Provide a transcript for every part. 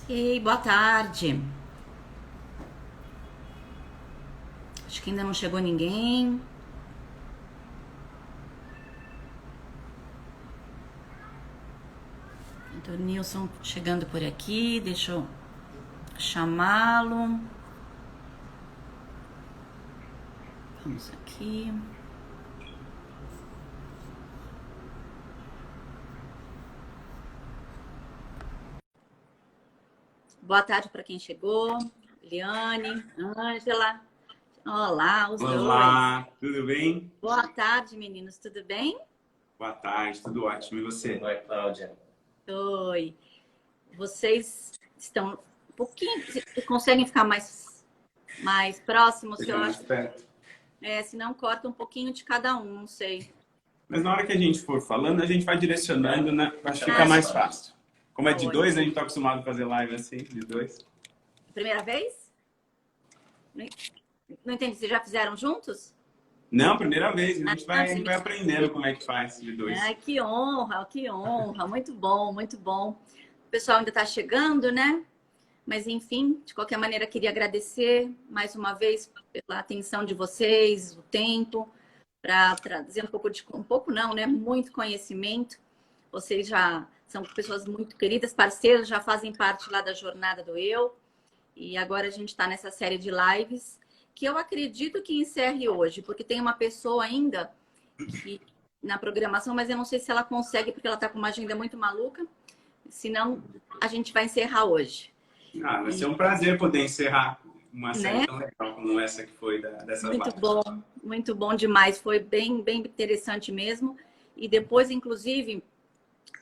Ei, boa tarde. Acho que ainda não chegou ninguém. Então, o Nilson chegando por aqui, deixa eu chamá-lo. Vamos aqui. Boa tarde para quem chegou. Liane, Ângela. Olá, os dois. Olá, tudo bem? Boa tarde, meninos. Tudo bem? Boa tarde, tudo ótimo. E você? Oi, Cláudia. Oi. Vocês estão um pouquinho. Conseguem ficar mais próximos? Que eu Seja mais acho. perto. Se não, corta um pouquinho de cada um, não sei. Mas na hora que a gente for falando, a gente vai direcionando, né? Acho que fica Ah, mais fácil. Como é de Oi. dois, a gente tá acostumado a fazer live assim, de dois. Primeira vez? Não entendi, vocês já fizeram juntos? Não, primeira vez. A gente vai, a sim. gente vai aprendendo como é que faz de dois. Ai, que honra, que honra. Muito bom, muito bom. O pessoal ainda está chegando, né? Mas, enfim, de qualquer maneira, queria agradecer mais uma vez pela atenção de vocês, o tempo, para trazer um pouco não, né? Muito conhecimento. Vocês já são pessoas muito queridas, parceiros, já fazem parte lá da Jornada do Eu. E agora a gente está nessa série de lives, que eu acredito que encerre hoje, porque tem uma pessoa ainda na programação, mas eu não sei se ela consegue, porque ela está com uma agenda muito maluca. Senão, a gente vai encerrar hoje. Vai ser um prazer poder encerrar uma série Né? tão legal como essa que foi dessa Muito bom demais. Foi bem interessante mesmo. E depois, inclusive,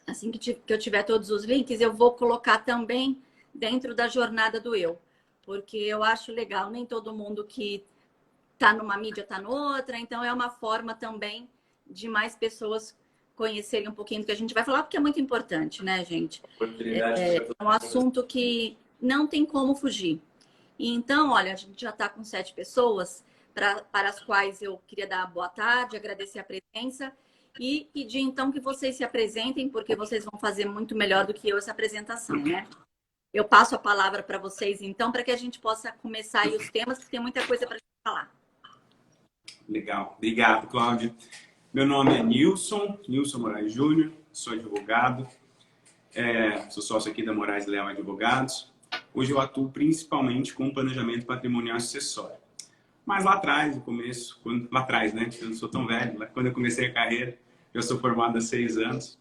assim que eu tiver todos os links, eu vou colocar também dentro da Jornada do Eu. Porque eu acho legal, nem todo mundo que está numa mídia está noutra, então é uma forma também de mais pessoas conhecerem um pouquinho do que a gente vai falar, porque é muito importante, né, gente? É um assunto que não tem como fugir. E então, olha, a gente já está com 7 pessoas para as quais eu queria dar boa tarde, agradecer a presença e pedir então que vocês se apresentem, porque vocês vão fazer muito melhor do que eu essa apresentação, né? Eu passo a palavra para vocês então, para que a gente possa começar aí os temas, porque tem muita coisa para a gente falar. Legal. Obrigado, Cláudio. Meu nome é Nilson Moraes Júnior, sou advogado, sou sócio aqui da Moraes Leal Advogados. Hoje eu atuo principalmente com planejamento patrimonial acessório. Mas lá atrás, no começo, lá atrás, né? Eu não sou tão velho, mas quando eu comecei a carreira, eu sou formado há 6 anos.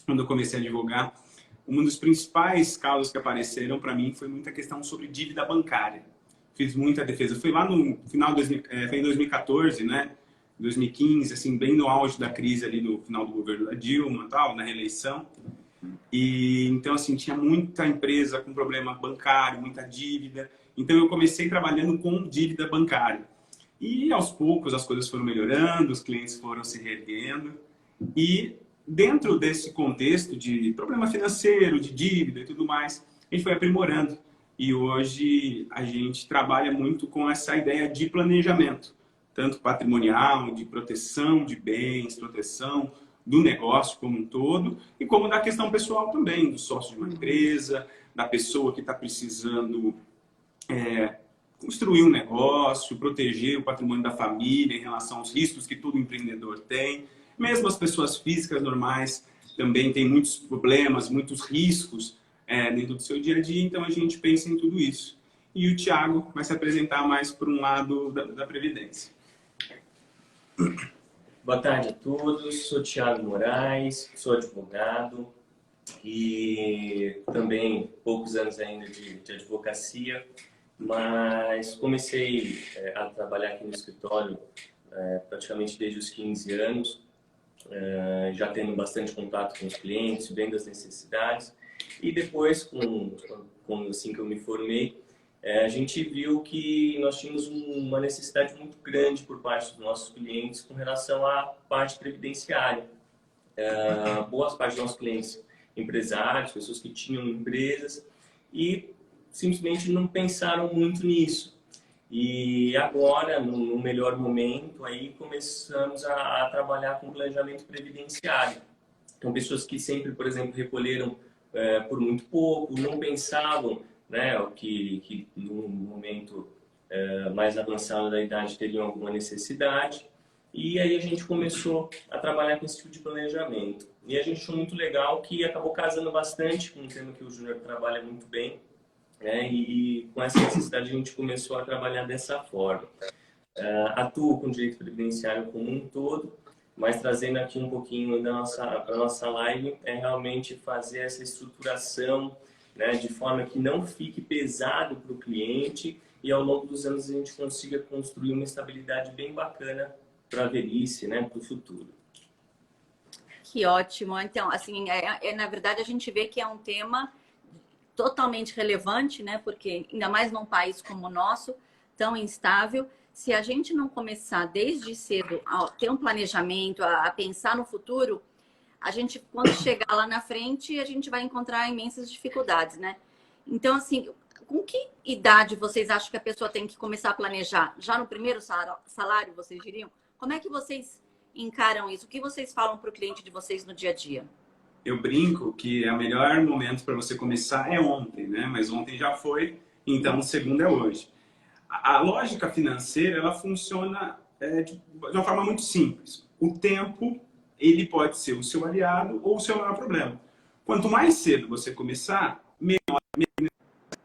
Quando eu comecei a advogar, um dos principais casos que apareceram para mim foi muita questão sobre dívida bancária. Fiz muita defesa. Foi lá no final foi em 2014, né? 2015, assim, bem no auge da crise ali no final do governo da Dilma, tal, na reeleição. E então assim, tinha muita empresa com problema bancário, muita dívida. Então eu comecei trabalhando com dívida bancária. E aos poucos as coisas foram melhorando, os clientes foram se reerguendo. E dentro desse contexto de problema financeiro, de dívida e tudo mais, a gente foi aprimorando. E hoje a gente trabalha muito com essa ideia de planejamento, tanto patrimonial, de proteção de bens, proteção do negócio como um todo, e como da questão pessoal também, do sócio de uma empresa, da pessoa que está precisando construir um negócio, proteger o patrimônio da família em relação aos riscos que todo empreendedor tem. Mesmo as pessoas físicas normais também têm muitos problemas, muitos riscos dentro do seu dia a dia, então a gente pensa em tudo isso. E o Thiago vai se apresentar mais por um lado da Previdência. Boa tarde a todos, sou Thiago Moraes, sou advogado e também poucos anos ainda de advocacia, mas comecei a trabalhar aqui no escritório praticamente desde os 15 anos, já tendo bastante contato com os clientes, vendo as necessidades, e depois, assim que eu me formei, a gente viu que nós tínhamos uma necessidade muito grande por parte dos nossos clientes com relação à parte previdenciária. Boa parte dos nossos clientes empresários, pessoas que tinham empresas e simplesmente não pensaram muito nisso. E agora, no melhor momento, aí começamos a trabalhar com planejamento previdenciário. Então, pessoas que sempre, por exemplo, recolheram por muito pouco, não pensavam, né, que no momento mais avançado da idade teriam alguma necessidade. E aí a gente começou a trabalhar com esse tipo de planejamento. E a gente achou muito legal que acabou casando bastante com um tema que o Júnior trabalha muito bem, né? E com essa necessidade a gente começou a trabalhar dessa forma. Atuo com direito previdenciário como um todo, mas trazendo aqui um pouquinho da nossa live, é realmente fazer essa estruturação, né, de forma que não fique pesado para o cliente e ao longo dos anos a gente consiga construir uma estabilidade bem bacana para a velhice, né, para o futuro. Que ótimo. Então, assim, na verdade a gente vê que é um tema totalmente relevante, né? Porque ainda mais num país como o nosso, tão instável, se a gente não começar desde cedo a ter um planejamento, a pensar no futuro, a gente, quando chegar lá na frente, a gente vai encontrar imensas dificuldades, né? Então, assim, com que idade vocês acham que a pessoa tem que começar a planejar? Já no primeiro salário, vocês diriam? Como é que vocês encaram isso? O que vocês falam para o cliente de vocês no dia a dia? Eu brinco que o melhor momento para você começar é ontem, né? Mas ontem já foi, então o segundo é hoje. A lógica financeira, ela funciona de uma forma muito simples. O tempo, ele pode ser o seu aliado ou o seu maior problema. Quanto mais cedo você começar, menor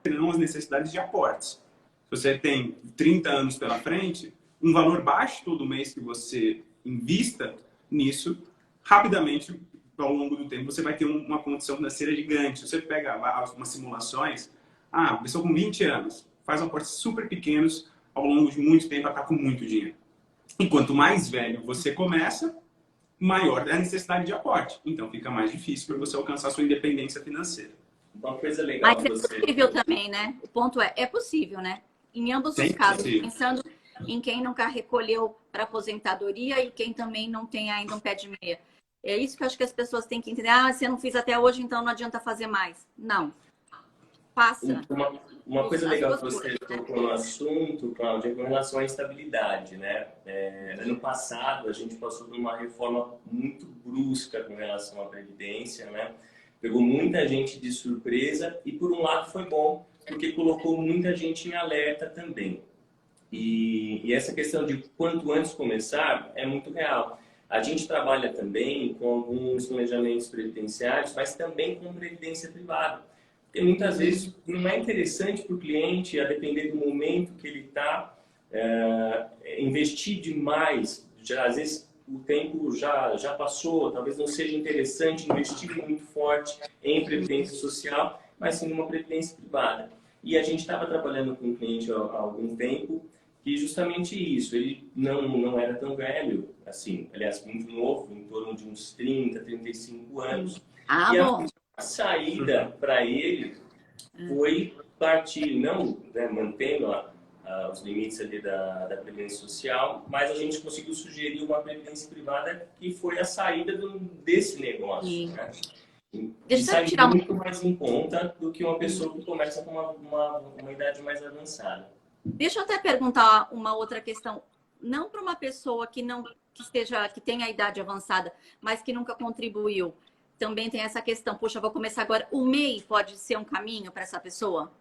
serão as necessidades de aportes. Se você tem 30 anos pela frente, um valor baixo todo mês que você invista nisso, rapidamente, ao longo do tempo, você vai ter uma condição financeira gigante. Se você pega umas simulações, a pessoa com 20 anos faz aportes super pequenos, ao longo de muito tempo, ela está com muito dinheiro. E quanto mais velho você começa, maior é a necessidade de aporte. Então, fica mais difícil para você alcançar a sua independência financeira. Uma coisa legal... Mas é possível também, né? O ponto é possível, né? Em ambos os casos, pensando em quem nunca recolheu para aposentadoria e quem também não tem ainda um pé de meia. É isso que eu acho que as pessoas têm que entender. Ah, se eu não fiz até hoje, então não adianta fazer mais. Não. Passa. Uma coisa legal que você tocou no assunto, Cláudia, é com relação à estabilidade, né? Ano passado, a gente passou por uma reforma muito brusca com relação à Previdência, né? Pegou muita gente de surpresa e, por um lado, foi bom, porque colocou muita gente em alerta também. E essa questão de quanto antes começar é muito real. A gente trabalha também com alguns planejamentos previdenciários, mas também com previdência privada. Porque muitas vezes não é interessante para o cliente, a depender do momento que ele está, investir demais. Às vezes o tempo já passou, talvez não seja interessante investir muito forte em previdência social, mas sim numa previdência privada. E a gente estava trabalhando com um cliente há algum tempo, que justamente isso, ele não era tão velho, assim, aliás, muito novo, em torno de uns 30, 35 anos. Ah, e bom. a saída para ele foi partir, não, né, mantendo os limites ali da Previdência Social, mas a gente conseguiu sugerir uma Previdência Privada que foi a saída desse negócio, né? E sai muito mais em conta do que uma pessoa que começa com uma idade mais avançada. Deixa eu até perguntar uma outra questão. Não para uma pessoa que tenha a idade avançada, mas que nunca contribuiu. Também tem essa questão. Poxa, vou começar agora. O MEI pode ser um caminho para essa pessoa?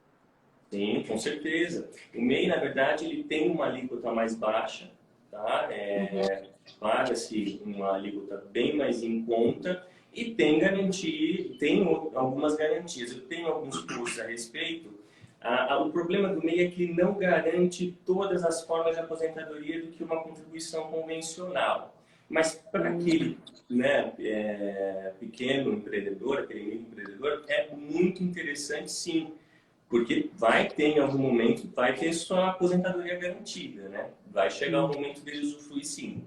Sim, com certeza. O MEI, na verdade, ele tem uma alíquota mais baixa, tá? Paga-se uma alíquota bem mais em conta e tem algumas garantias. Eu tenho alguns posts a respeito. O problema do MEI é que não garante todas as formas de aposentadoria do que uma contribuição convencional. Mas para aquele, né, pequeno empreendedor, aquele microempreendedor, é muito interessante, sim. Porque em algum momento, vai ter sua aposentadoria garantida, né? Vai chegar o momento dele usufruir, sim.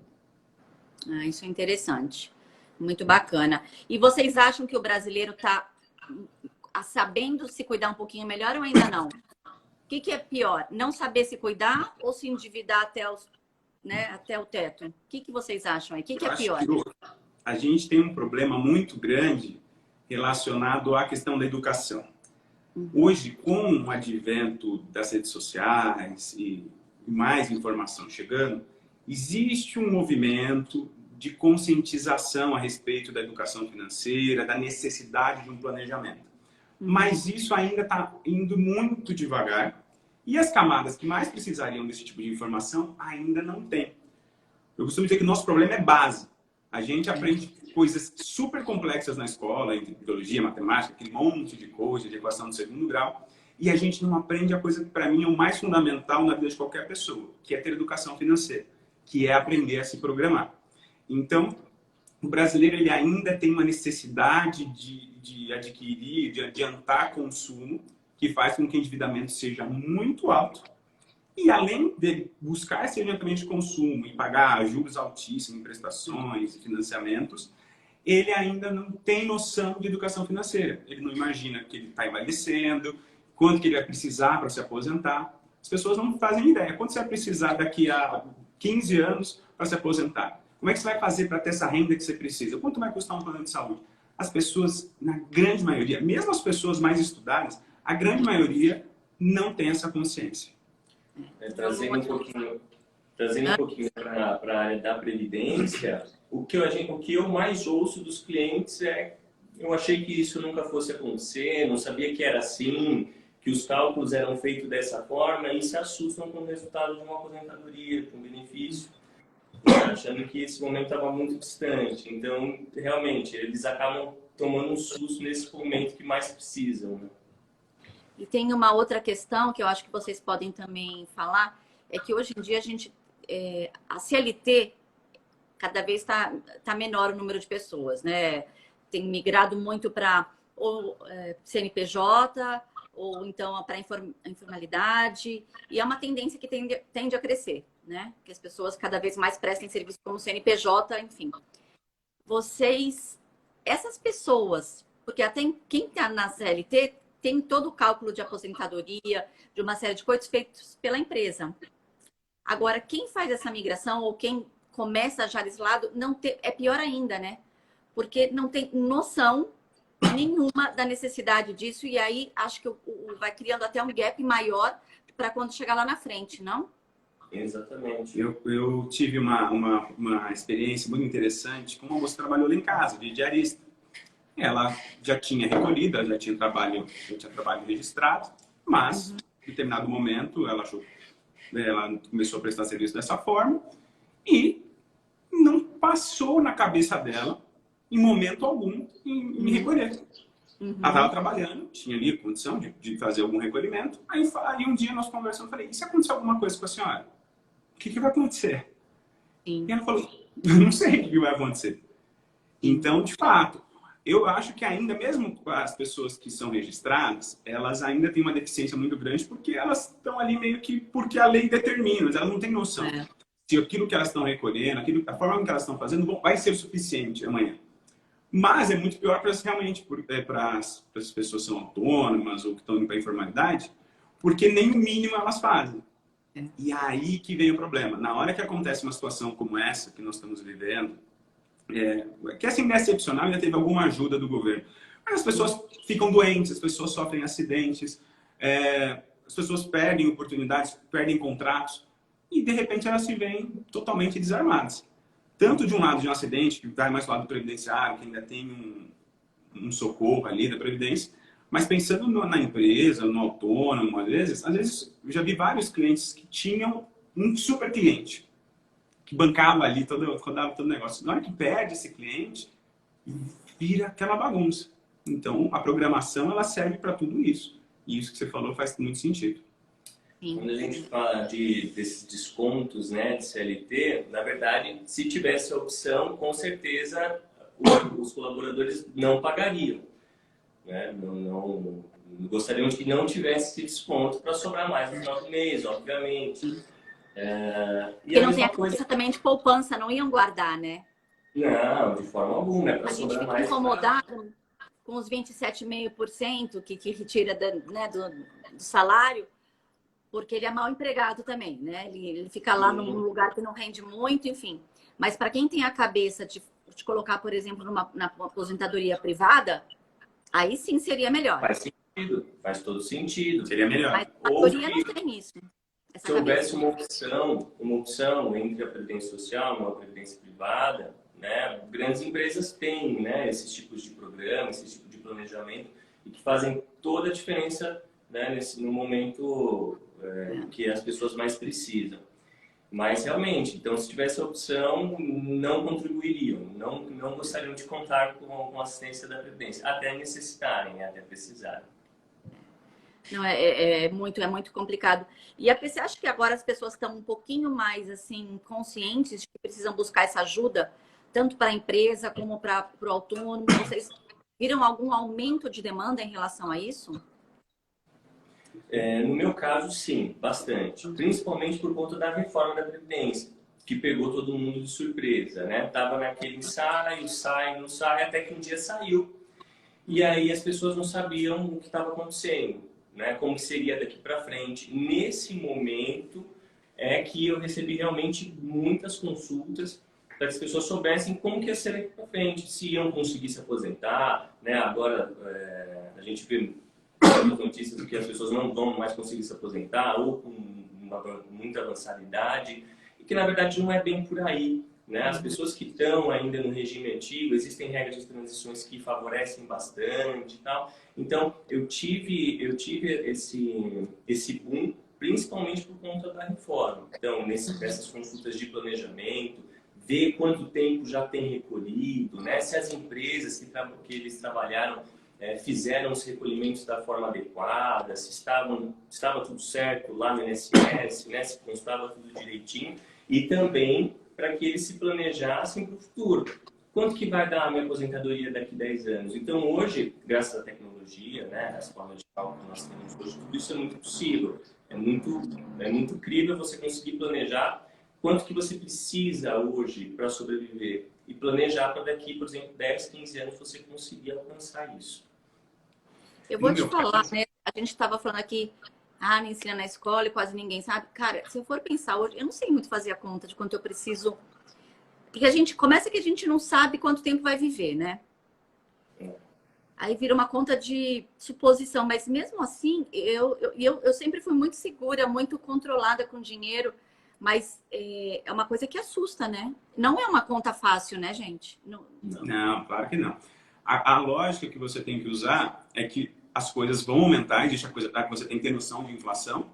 Isso é interessante. Muito bacana. E vocês acham que o brasileiro está sabendo se cuidar um pouquinho melhor ou ainda não? O que é pior? Não saber se cuidar ou se endividar até o teto? O que vocês acham aí? O que é pior? A gente tem um problema muito grande relacionado à questão da educação. Hoje, com o advento das redes sociais e mais informação chegando, existe um movimento de conscientização a respeito da educação financeira, da necessidade de um planejamento. Mas isso ainda está indo muito devagar e as camadas que mais precisariam desse tipo de informação ainda não têm. Eu costumo dizer que o nosso problema é base. A gente aprende coisas super complexas na escola, entre biologia, matemática, aquele monte de coisa, de equação de segundo grau, e a gente não aprende a coisa que, para mim, é o mais fundamental na vida de qualquer pessoa, que é ter educação financeira, que é aprender a se programar. Então, o brasileiro ele ainda tem uma necessidade de adquirir, de adiantar consumo, que faz com que o endividamento seja muito alto. E além de buscar esse adiantamento de consumo e pagar juros altíssimos em prestações e financiamentos, ele ainda não tem noção de educação financeira. Ele não imagina que ele está envelhecendo, quanto que ele vai precisar para se aposentar. As pessoas não fazem ideia. Quanto você vai precisar daqui a 15 anos para se aposentar? Como é que você vai fazer para ter essa renda que você precisa? Quanto vai custar um plano de saúde? As pessoas, na grande maioria, mesmo as pessoas mais estudadas, a grande maioria não tem essa consciência. Trazendo um pouquinho para a área da previdência, o que eu mais ouço dos clientes é: eu achei que isso nunca fosse acontecer, não sabia que era assim, que os cálculos eram feitos dessa forma, e se assustam com o resultado de uma aposentadoria, com benefício, achando que esse momento estava muito distante. Então, realmente, eles acabam tomando um susto nesse momento que mais precisam, né? E tem uma outra questão que eu acho que vocês podem também falar, é que hoje em dia a CLT, cada vez está menor o número de pessoas, né? Tem migrado muito para CNPJ, ou então para informalidade, e é uma tendência que tende a crescer, né? Que as pessoas cada vez mais prestem serviço como CNPJ, enfim. Essas pessoas, porque até quem está na CLT tem todo o cálculo de aposentadoria, de uma série de coisas feitos pela empresa. Agora, quem faz essa migração ou quem começa já desse lado, é pior ainda, né? Porque não tem noção nenhuma da necessidade disso, e aí acho que vai criando até um gap maior para quando chegar lá na frente, não? Exatamente. Eu tive uma experiência muito interessante com uma moça que trabalhou lá em casa, de diarista. Ela já tinha recolhido, já tinha trabalho registrado, mas em determinado momento ela começou a prestar serviço dessa forma e não passou na cabeça dela, em momento algum, em me recolher. Ela estava trabalhando, tinha ali a condição de fazer algum recolhimento. Aí um dia nós conversamos, falei: e se acontecer alguma coisa com a senhora? O que vai acontecer? Sim. E ela falou: não sei o que vai acontecer. Então, de fato, eu acho que ainda, mesmo as pessoas que são registradas, elas ainda têm uma deficiência muito grande, porque elas estão ali meio que porque a lei determina, elas não têm noção se aquilo que elas estão recolhendo, a forma que elas estão fazendo, vai ser o suficiente amanhã. Mas é muito pior para as pessoas que são autônomas ou que estão indo para a informalidade, porque nem o mínimo elas fazem. E aí que vem o problema. Na hora que acontece uma situação como essa que nós estamos vivendo, que assim é excepcional, ainda teve alguma ajuda do governo. Mas as pessoas ficam doentes, as pessoas sofrem acidentes, as pessoas perdem oportunidades, perdem contratos, e de repente elas se veem totalmente desarmadas. Tanto de um lado de um acidente, que vai mais do lado do previdenciário, que ainda tem um socorro ali da Previdência, mas pensando na empresa, no autônomo, às vezes eu já vi vários clientes que tinham um super cliente, que bancava ali, rodava todo o negócio. Na hora que perde esse cliente, vira aquela bagunça. Então, a programação, ela serve para tudo isso. E isso que você falou faz muito sentido. Quando a gente fala desses descontos, né, de CLT, na verdade, se tivesse a opção, com certeza os colaboradores não pagariam. Né? Não gostariam que não tivesse esse desconto para sobrar mais no final do mês, obviamente. E não tem a coisa também de poupança, não iam guardar, né? Não, de forma alguma, é para sobrar mais. A gente fica incomodado com os 27,5% que retira do salário, porque ele é mal empregado também, né? Ele fica lá num lugar que não rende muito, enfim. Mas para quem tem a cabeça de colocar, por exemplo, na aposentadoria privada, aí sim seria melhor. Faz sentido, faz todo sentido. Seria melhor. Mas a maioria não tem isso. Se houvesse uma opção entre a previdência social e uma previdência privada, né? Grandes empresas têm, né, esses tipos de programa, esse tipo de planejamento e que fazem toda a diferença, né, no momento que as pessoas mais precisam. Mas realmente, então se tivesse a opção, não contribuiriam, não gostariam de contar com a assistência da Previdência, até necessitarem, até precisarem. Não, é muito complicado. E você acha que agora as pessoas estão um pouquinho mais assim conscientes de que precisam buscar essa ajuda, tanto para a empresa como para o autônomo? Vocês viram algum aumento de demanda em relação a isso? No meu caso, sim, bastante. Principalmente por conta da reforma da Previdência, que pegou todo mundo de surpresa, né? Tava naquele ensaio, sai, não sai, até que um dia saiu. E aí as pessoas não sabiam o que estava acontecendo, né? Como seria daqui para frente. Nesse momento é que eu recebi realmente muitas consultas para que as pessoas soubessem como que ia ser daqui para frente, se iam conseguir se aposentar, né? Agora a gente vê muitas notícias de que as pessoas não vão mais conseguir se aposentar ou com muita avançada idade, e que na verdade não é bem por aí. Né? As pessoas que estão ainda no regime antigo, existem regras de transições que favorecem bastante e tal. Então, eu tive esse boom, principalmente por conta da reforma. Então, nessas consultas de planejamento, ver quanto tempo já tem recolhido, né? Se as empresas que eles trabalharam fizeram os recolhimentos da forma adequada, se estava tudo certo lá no INSS, né? Se constava tudo direitinho. E também para que eles se planejassem para o futuro. Quanto que vai dar a minha aposentadoria daqui a 10 anos? Então, hoje, graças à tecnologia, né, as formas de cálculo que nós temos hoje, tudo isso é muito possível. É muito incrível você conseguir planejar quanto que você precisa hoje para sobreviver e planejar para daqui, por exemplo, 10, 15 anos você conseguir alcançar isso. Eu vou te falar, né? A gente estava falando aqui, me ensina na escola e quase ninguém sabe. Cara, se eu for pensar hoje, eu não sei muito fazer a conta de quanto eu preciso. Porque começa que a gente não sabe quanto tempo vai viver, né? Aí vira uma conta de suposição, mas mesmo assim, eu sempre fui muito segura, muito controlada com dinheiro, mas é uma coisa que assusta, né? Não é uma conta fácil, né, gente? Não, claro que não. A lógica que você tem que usar é que as coisas vão aumentar, existe a coisa que você tem que ter noção de inflação,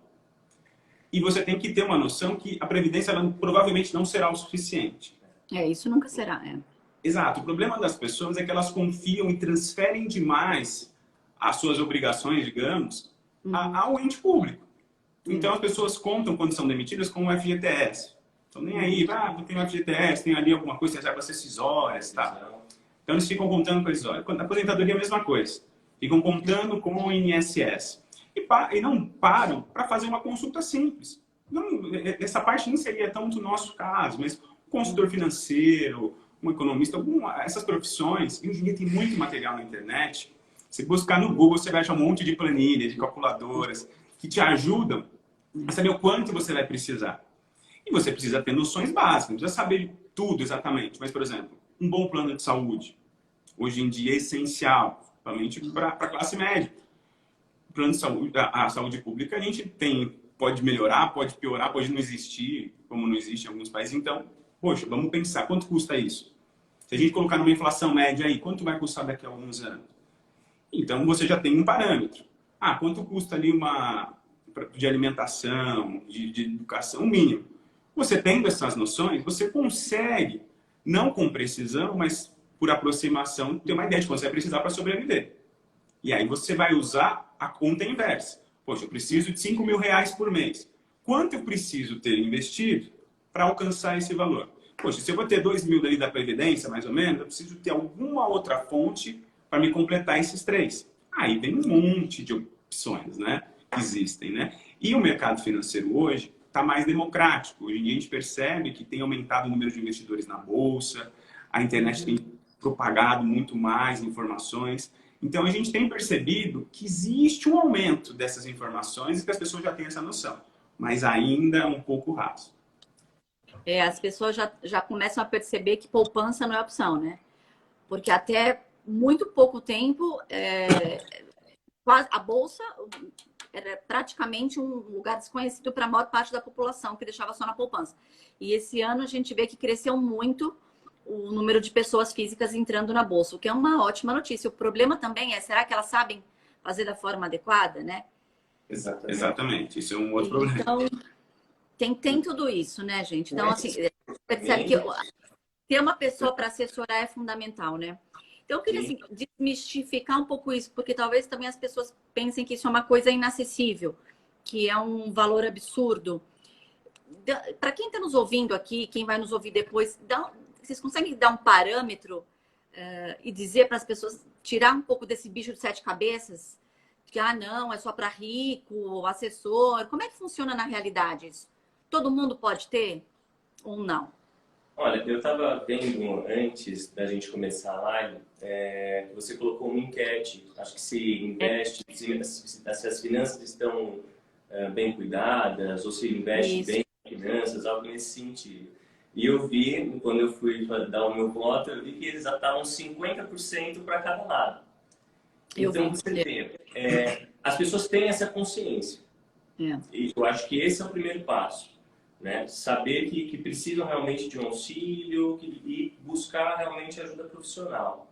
e você tem que ter uma noção que a Previdência ela, provavelmente não será o suficiente. Isso nunca será, Exato. O problema das pessoas é que elas confiam e transferem demais as suas obrigações, digamos, ao ente público. Então as pessoas contam quando são demitidas com o FGTS. Então nem aí, não tem o FGTS, tem ali alguma coisa que serve para ser cisórias, tá? Então eles ficam contando com a cisória. Quando a aposentadoria é a mesma coisa. Ficam contando com o INSS. E não param para fazer uma consulta simples. Não, essa parte nem seria tanto o nosso caso, mas um consultor financeiro, um economista, essas profissões, e hoje em dia tem muito material na internet. Se buscar no Google, você vai achar um monte de planilhas, de calculadoras, que te ajudam a saber o quanto você vai precisar. E você precisa ter noções básicas, não precisa saber tudo exatamente. Mas, por exemplo, um bom plano de saúde, hoje em dia é essencial, principalmente para a classe média. O plano de saúde, a saúde pública, a gente pode melhorar, pode piorar, pode não existir, como não existe em alguns países. Então, poxa, vamos pensar, quanto custa isso? Se a gente colocar numa inflação média aí, quanto vai custar daqui a alguns anos? Então, você já tem um parâmetro. Quanto custa ali de alimentação, de educação, o mínimo. Você tendo essas noções, você consegue, não com precisão, mas por aproximação, ter uma ideia de quanto você vai precisar para sobreviver. E aí você vai usar a conta inversa. Poxa, eu preciso de 5 mil reais por mês. Quanto eu preciso ter investido para alcançar esse valor? Poxa, se eu vou ter 2 mil dali da Previdência, mais ou menos, eu preciso ter alguma outra fonte para me completar esses 3. Aí vem um monte de opções, né? Que existem, né? E o mercado financeiro hoje está mais democrático. Hoje em dia a gente percebe que tem aumentado o número de investidores na Bolsa, a internet tem propagado muito mais informações. Então a gente tem percebido que existe um aumento dessas informações e que as pessoas já têm essa noção, mas ainda é um pouco raso. As pessoas já começam a perceber que poupança não é opção, né? Porque até muito pouco tempo, a Bolsa era praticamente um lugar desconhecido para a maior parte da população, que deixava só na poupança. E esse ano a gente vê que cresceu muito o número de pessoas físicas entrando na bolsa, o que é uma ótima notícia. O problema também é, será que elas sabem fazer da forma adequada, né? Exatamente. Isso é um outro problema. Então, tem tudo isso, né, gente? Então, assim, percebe que ter uma pessoa para assessorar é fundamental, né? Então, eu queria, assim, desmistificar um pouco isso, porque talvez também as pessoas pensem que isso é uma coisa inacessível, que é um valor absurdo. Para quem está nos ouvindo aqui, quem vai nos ouvir depois, vocês conseguem dar um parâmetro e dizer para as pessoas tirar um pouco desse bicho de 7 cabeças? Que, não, é só para rico, assessor. Como é que funciona na realidade isso? Todo mundo pode ter ou não? Olha, eu estava vendo antes da gente começar a live, que você colocou uma enquete. Acho que se investe, se as finanças estão bem cuidadas, ou se investe bem em finanças, algo nesse sentido. E eu vi, quando eu fui dar o meu voto, eu vi que eles já estavam 50% para cada lado. Então, você tem, as pessoas têm essa consciência. E eu acho que esse é o primeiro passo. Né? Saber que precisam realmente de um auxílio e buscar realmente ajuda profissional.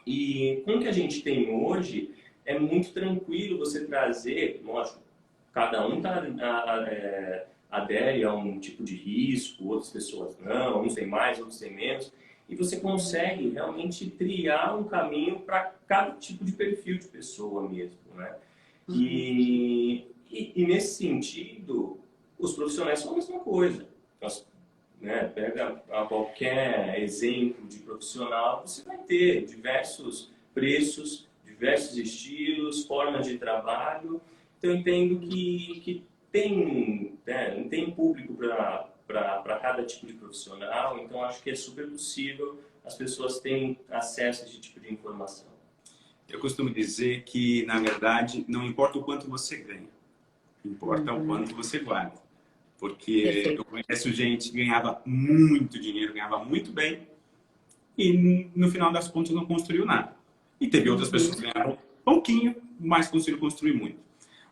E com o que a gente tem hoje, é muito tranquilo você trazer, lógico, cada um adere a um tipo de risco, outras pessoas não, uns têm mais, outros têm menos, e você consegue realmente triar um caminho para cada tipo de perfil de pessoa mesmo. Né? E nesse sentido, os profissionais são a mesma coisa. Pega qualquer exemplo de profissional, você vai ter diversos preços, diversos estilos, formas de trabalho. Então, eu entendo que tem público para cada tipo de profissional, então acho que é super possível as pessoas terem acesso a esse tipo de informação. Eu costumo dizer que, na verdade, não importa o quanto você ganha, importa o quanto você guarda. Porque eu conheço gente que ganhava muito dinheiro, ganhava muito bem e no final das contas não construiu nada. E teve outras pessoas que ganhavam pouquinho, mas conseguiram construir muito.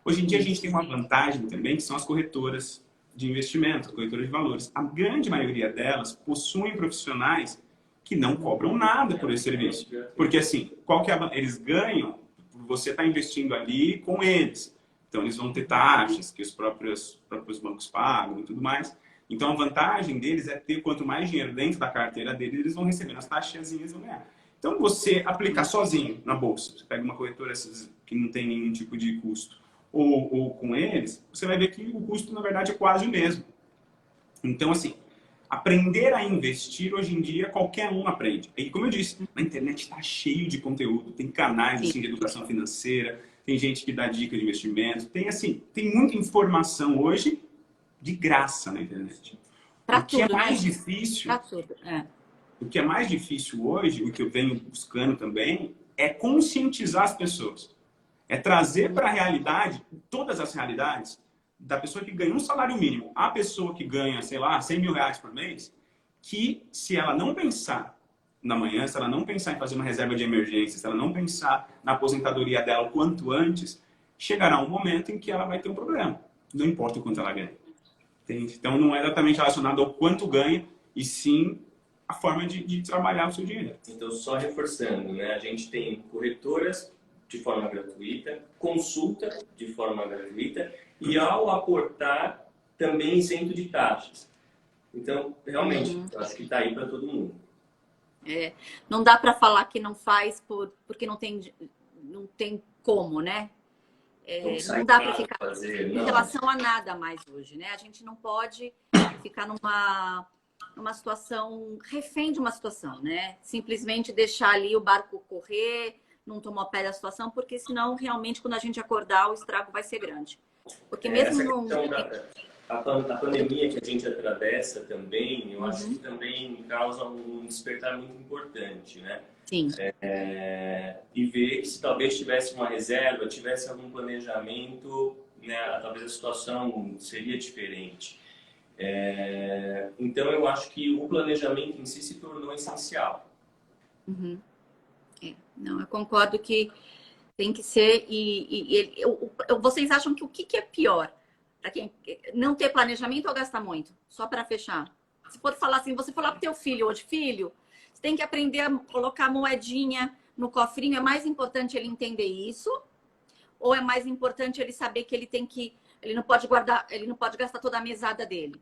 Hoje em dia a gente tem uma vantagem também, que são as corretoras de investimento, as corretoras de valores. A grande maioria delas possuem profissionais que não cobram nada por esse serviço. Porque assim, eles ganham por você estar investindo ali com eles. Então, eles vão ter taxas que os próprios bancos pagam e tudo mais. Então, a vantagem deles é ter quanto mais dinheiro dentro da carteira deles, eles vão receber as taxazinhas e vão ganhar. Então, você aplicar sozinho na bolsa, você pega uma corretora que não tem nenhum tipo de custo, ou com eles, você vai ver que o custo, na verdade, é quase o mesmo. Então, assim, aprender a investir, hoje em dia, qualquer um aprende. E, como eu disse, na internet está cheio de conteúdo, tem canais assim, de educação financeira, tem gente que dá dica de investimento, tem muita informação hoje de graça na internet. Pra o que tudo, é mais né? difícil, Pra tudo, o que é mais difícil hoje, o que eu venho buscando também, é conscientizar as pessoas. É trazer para a realidade, todas as realidades, da pessoa que ganha um salário mínimo, a pessoa que ganha, sei lá, 100 mil reais por mês, que se ela não pensar na manhã, se ela não pensar em fazer uma reserva de emergência, se ela não pensar na aposentadoria dela o quanto antes, chegará um momento em que ela vai ter um problema. Não importa o quanto ela ganha. Entende? Então, não é exatamente relacionado ao quanto ganha, e sim a forma de trabalhar o seu dinheiro. Então, só reforçando, né? A gente tem corretoras de forma gratuita, consulta de forma gratuita, e ao aportar, também isento de taxas. Então, realmente, eu acho que está aí para todo mundo. Não dá para falar que não faz porque não tem como, né? Não dá para ficar fazer, em relação a nada mais hoje, né? A gente não pode ficar numa situação, refém de uma situação, né? Simplesmente deixar ali o barco correr, não tomar pé da situação, porque senão realmente quando a gente acordar o estrago vai ser grande. Porque mesmo a pandemia que a gente atravessa também, eu acho que também causa um despertar muito importante, né? Sim. E ver que se talvez tivesse uma reserva, tivesse algum planejamento, né, talvez a situação seria diferente. Então, eu acho que o planejamento em si se tornou essencial. Não, eu concordo que tem que ser. Vocês acham que o que é pior? Para quem não ter planejamento ou gastar muito? Só para fechar. Se for falar assim, você falar para o teu filho hoje, filho, Você tem que aprender a colocar moedinha no cofrinho. É mais importante ele entender isso? Ou é mais importante ele saber que ele não pode guardar, ele não pode gastar toda a mesada dele?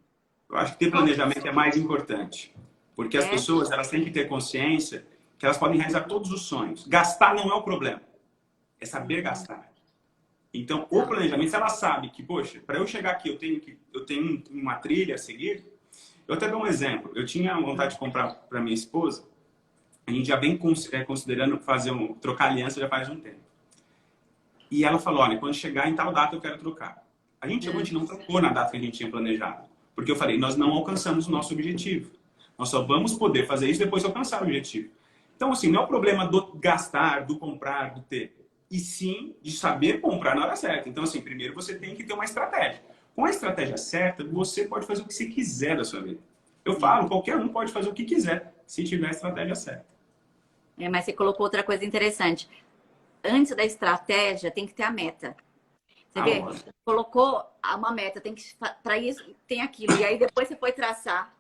Eu acho que ter planejamento é mais importante. Porque as É? pessoas, elas têm que ter consciência que elas podem realizar todos os sonhos. Gastar não é o problema. É saber gastar. Então, o planejamento, se ela sabe que, poxa, para eu chegar aqui eu tenho uma trilha a seguir. Eu até dou um exemplo. Eu tinha vontade de comprar para minha esposa. A gente já vem considerando trocar aliança já faz um tempo. E ela falou, olha, quando chegar em tal data eu quero trocar. A gente não trocou na data que a gente tinha planejado. Porque eu falei, nós não alcançamos o nosso objetivo. Nós só vamos poder fazer isso depois de alcançar o objetivo. Então, assim, não é o problema do gastar, do comprar, do ter. E sim de saber comprar na hora certa. Então, assim, primeiro você tem que ter uma estratégia. Com a estratégia certa, você pode fazer o que você quiser da sua vida. Eu falo, qualquer um pode fazer o que quiser, se tiver a estratégia certa. Mas você colocou outra coisa interessante. Antes da estratégia, tem que ter a meta. Você vê? Colocou uma meta, tem que para isso tem aquilo. E aí depois você foi traçar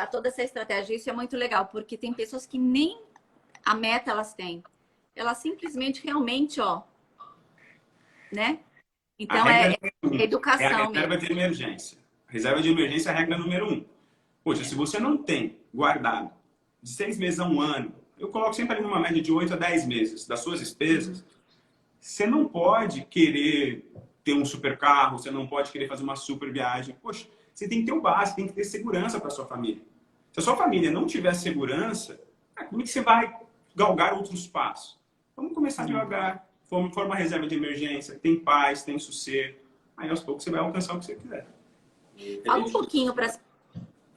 toda essa estratégia. Isso é muito legal, porque tem pessoas que nem a meta elas têm. Elas simplesmente realmente, né? Então é educação é a reserva mesmo. de emergência. A reserva de emergência é a regra número 1. Poxa, se você não tem guardado de 6 meses a 1 ano, eu coloco sempre ali numa média de 8 a 10 meses das suas despesas, você não pode querer ter um super carro, você não pode querer fazer uma super viagem. Poxa, você tem que ter o básico, tem que ter segurança para sua família. Se a sua família não tiver segurança, como é que você vai galgar outros passos? Vamos começar devagar. Forma uma reserva de emergência, tem paz, tem sossego. Aí aos poucos você vai alcançar o que você quiser. Fala um pouquinho para...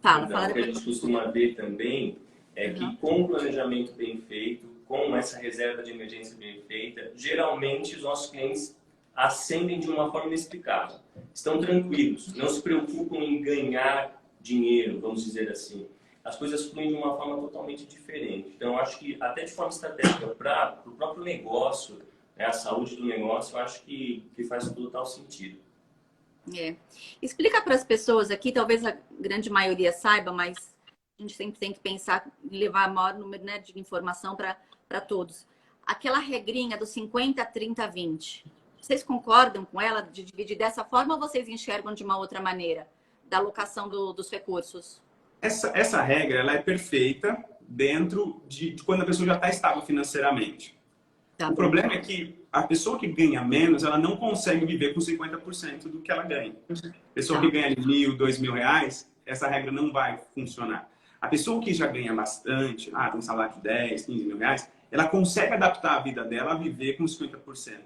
Fala depois. O que a gente costuma ver também é que com o planejamento bem feito, com essa reserva de emergência bem feita, geralmente os nossos clientes ascendem de uma forma inexplicável. Estão tranquilos, não se preocupam em ganhar dinheiro, vamos dizer assim. As coisas fluem de uma forma totalmente diferente. Então, eu acho que até de forma estratégica para o próprio negócio, né, a saúde do negócio, eu acho que faz total sentido. Explica para as pessoas aqui, talvez a grande maioria saiba, mas a gente sempre tem que pensar em levar o maior número, né, de informação para todos. Aquela regrinha do 50, 30, 20. Vocês concordam com ela de dividir dessa forma ou vocês enxergam de uma outra maneira da alocação dos recursos? Essa regra ela é perfeita dentro de quando a pessoa já está estável financeiramente. O problema é que a pessoa que ganha menos, ela não consegue viver com 50% do que ela ganha. A pessoa que ganha R$1.000, R$2.000, essa regra não vai funcionar. A pessoa que já ganha bastante, tem um salário de 10, 15 mil reais, ela consegue adaptar a vida dela a viver com 50%.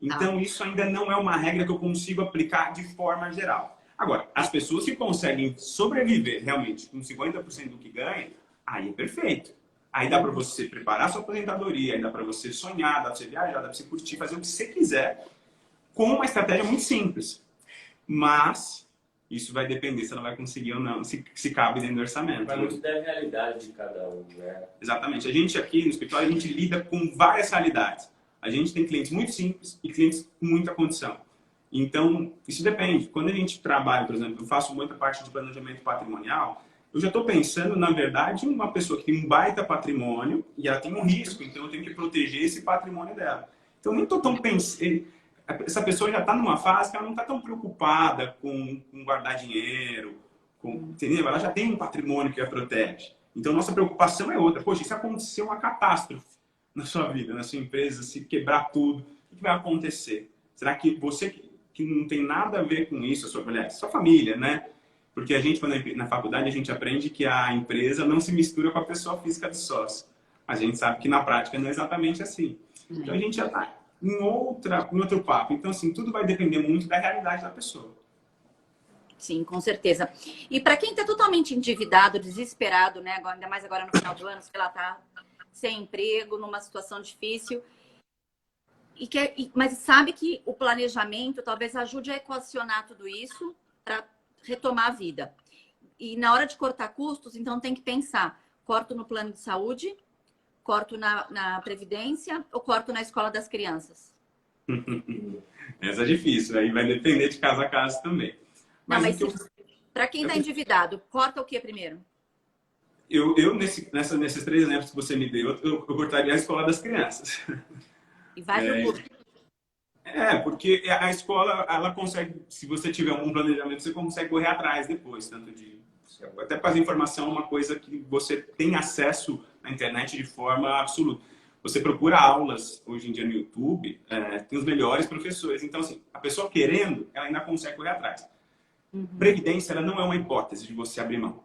Então, isso ainda não é uma regra que eu consigo aplicar de forma geral. Agora, as pessoas que conseguem sobreviver realmente com 50% do que ganham, aí é perfeito. Aí dá para você preparar sua aposentadoria, aí dá para você sonhar, dá para você viajar, dá para você curtir, fazer o que você quiser, com uma estratégia muito simples. Mas isso vai depender se ela vai conseguir ou não, se cabe dentro do orçamento. Vai muito da realidade de cada um, né? Exatamente. A gente aqui no escritório, a gente lida com várias realidades. A gente tem clientes muito simples e clientes com muita condição. Então, isso depende. Quando a gente trabalha, por exemplo, eu faço muita parte de planejamento patrimonial, eu já estou pensando, na verdade, em uma pessoa que tem um baita patrimônio e ela tem um risco, então eu tenho que proteger esse patrimônio dela. Então, eu nem estou tão pensando... Essa pessoa já está numa fase que ela não está tão preocupada com guardar dinheiro, entendeu? Ela já tem um patrimônio que a protege. Então, nossa preocupação é outra. Poxa, e se acontecer uma catástrofe na sua vida, na sua empresa, se quebrar tudo, o que vai acontecer? Será que você que não tem nada a ver com isso, sua família, né? Porque a gente, quando na faculdade, a gente aprende que a empresa não se mistura com a pessoa física de sócio. A gente sabe que na prática não é exatamente assim. Então a gente já está em outro papo. Então, assim, tudo vai depender muito da realidade da pessoa. Sim, com certeza. E para quem está totalmente endividado, desesperado, né? Ainda mais agora no final do ano, sei lá, tá sem emprego, numa situação difícil. Mas sabe que o planejamento talvez ajude a equacionar tudo isso para retomar a vida. E na hora de cortar custos, então tem que pensar, corto no plano de saúde, corto na previdência ou corto na escola das crianças? Essa é difícil, aí vai depender de caso a caso também. Mas para quem está endividado, corta o que primeiro? nesses 3 exemplos que você me deu, eu cortaria a escola das crianças. E vai para o curso. Porque a escola, ela consegue, se você tiver um planejamento, você consegue correr atrás depois, tanto de... Até para a informação, uma coisa que você tem acesso na internet de forma absoluta. Você procura aulas, hoje em dia no YouTube, tem os melhores professores. Então, assim, a pessoa querendo, ela ainda consegue correr atrás. Previdência, ela não é uma hipótese de você abrir mão.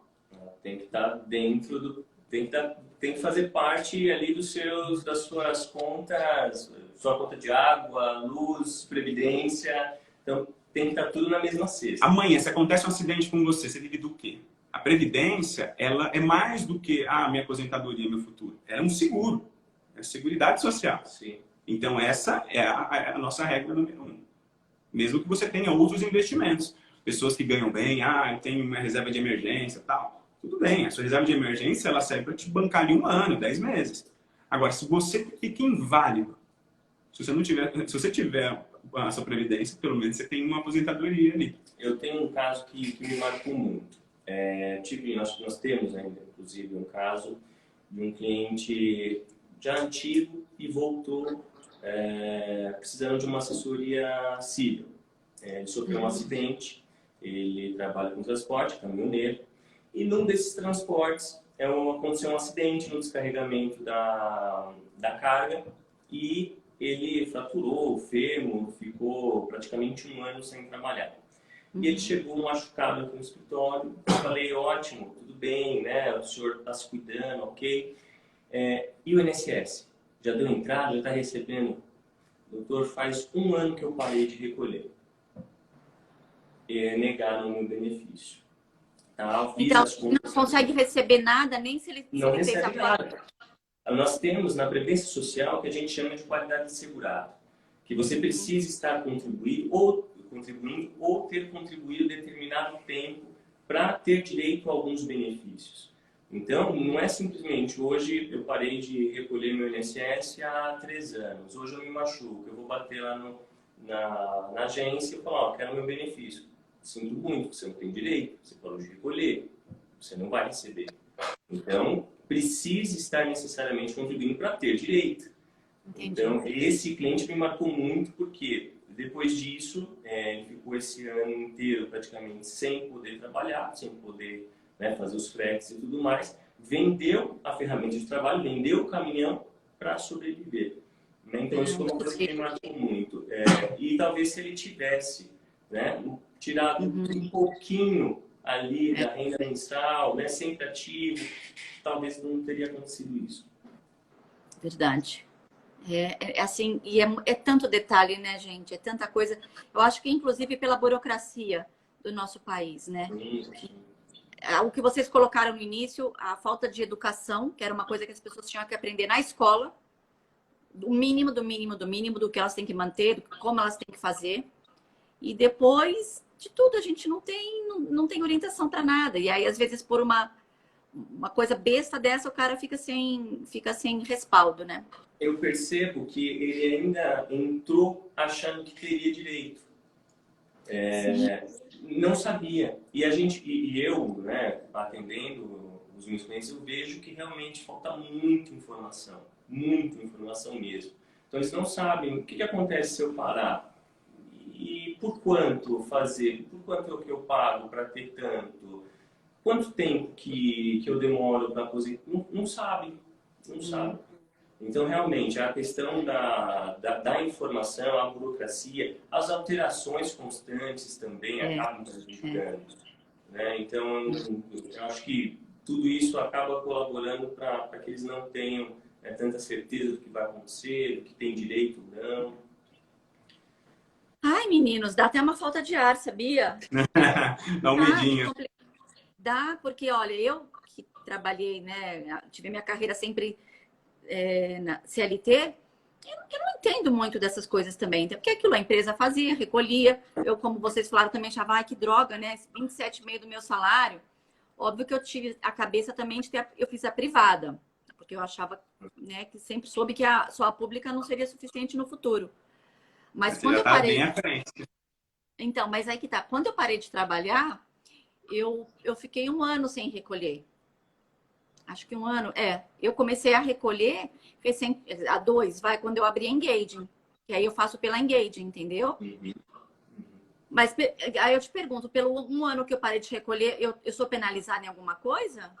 Tem que estar dentro do... Tem que fazer parte ali das suas contas, sua conta de água, luz, previdência. Então, tem que estar tudo na mesma cesta. Amanhã, se acontece um acidente com você vive do quê? A previdência, ela é mais do que minha aposentadoria, meu futuro. Ela é um seguro. É seguridade social. Sim. Então, essa é a nossa regra número 1. Mesmo que você tenha outros investimentos. Pessoas que ganham bem, eu tenho uma reserva de emergência, tal. Tudo bem, a sua reserva de emergência, ela serve para te bancar ali 1 ano, 10 meses. Agora, se você fica inválido, se você tiver a sua previdência, pelo menos você tem uma aposentadoria ali. Eu tenho um caso que me marcou muito. Nós temos ainda, inclusive, um caso de um cliente já antigo e voltou precisando de uma assessoria civil. Ele sofreu um acidente, ele trabalha com transporte, caminhoneiro, e num desses transportes aconteceu um acidente no descarregamento da carga e ele fraturou o fêmur, ficou praticamente 1 ano sem trabalhar. E ele chegou machucado aqui no escritório. Eu falei, ótimo, tudo bem, né? O senhor está se cuidando, ok. E o INSS? Já deu entrada? Já está recebendo? Doutor, faz 1 ano que eu parei de recolher. Negaram o meu benefício. Tá? Então, não consegue receber nada, nem se ele fez a nada. Nós temos na Previdência Social que a gente chama de qualidade de segurado. Que você precisa estar contribuindo ou ter contribuído determinado tempo para ter direito a alguns benefícios. Então, não é simplesmente, hoje eu parei de recolher meu INSS há 3 anos, hoje eu me machuco, eu vou bater lá na agência e falar, quero meu benefício. Sinto muito, você não tem direito, você parou de recolher, você não vai receber. Então, precisa estar necessariamente contribuindo para ter direito. Entendi. Então, esse cliente me marcou muito porque depois disso, ele ficou esse ano inteiro praticamente sem poder trabalhar, sem poder fazer os fretes e tudo mais. Vendeu a ferramenta de trabalho, vendeu o caminhão para sobreviver. Então, isso foi uma coisa que me marcou muito. E talvez se ele tivesse tirado um pouquinho ali da renda mensal, sempre ativo, talvez não teria acontecido isso. Verdade. Assim, e é tanto detalhe, né, gente? É tanta coisa. Eu acho que, inclusive, pela burocracia do nosso país, né? O que vocês colocaram no início, a falta de educação, que era uma coisa que as pessoas tinham que aprender na escola, o mínimo do mínimo do mínimo do que elas têm que manter, como elas têm que fazer. E depois de tudo, a gente não tem orientação para nada. E aí, às vezes, por uma coisa besta dessa, o cara fica sem respaldo, né? Eu percebo que ele ainda entrou achando que teria direito. Não sabia. E eu, atendendo os meus clientes, eu vejo que realmente falta muita informação mesmo. Então, eles não sabem o que acontece se eu parar. E por quanto fazer? Por quanto que eu pago para ter tanto? Quanto tempo que eu demoro para aposentar? Não sabe. Então, realmente, a questão da informação, a burocracia, as alterações constantes também acabam prejudicando. Então, eu acho que tudo isso acaba colaborando para que eles não tenham tanta certeza do que vai acontecer, do que tem direito ou não. Ai, meninos, dá até uma falta de ar, sabia? Dá um medinho. Dá, porque, olha, eu que trabalhei, tive minha carreira sempre na CLT, eu não entendo muito dessas coisas também. Porque aquilo a empresa fazia, recolhia. Eu, como vocês falaram, também achava, ai, que droga, né? 27,5% do meu salário. Óbvio que eu tive a cabeça também de eu fiz a privada. Porque eu achava, que sempre soube que só a pública não seria suficiente no futuro. Mas quando eu parei... Bem à frente. Então, mas aí que tá. Quando eu parei de trabalhar, eu fiquei 1 ano sem recolher. Acho que um ano. Eu comecei a recolher há 2, quando eu abri a Engaging. Que aí eu faço pela Engaging, entendeu? Uhum. Mas aí eu te pergunto, pelo um ano que eu parei de recolher, eu sou penalizada em alguma coisa?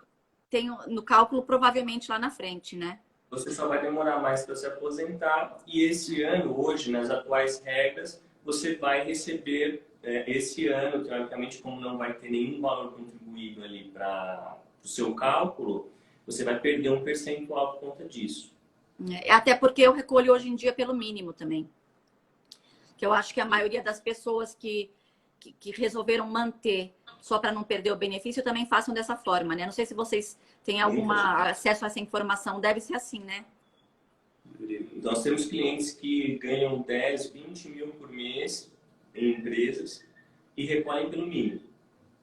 Tenho no cálculo provavelmente lá na frente, né? Você só vai demorar mais para se aposentar e esse ano, hoje, nas atuais regras, você vai receber esse ano, teoricamente, como não vai ter nenhum valor contribuído ali para o seu cálculo, você vai perder um percentual por conta disso. Até porque eu recolho hoje em dia pelo mínimo também. Que eu acho que a maioria das pessoas que resolveram manter só para não perder o benefício também façam dessa forma, né? Não sei se vocês têm algum acesso a essa informação. Deve ser assim, né? Nós temos clientes que ganham 10, 20 mil por mês em empresas e recolhem pelo mínimo.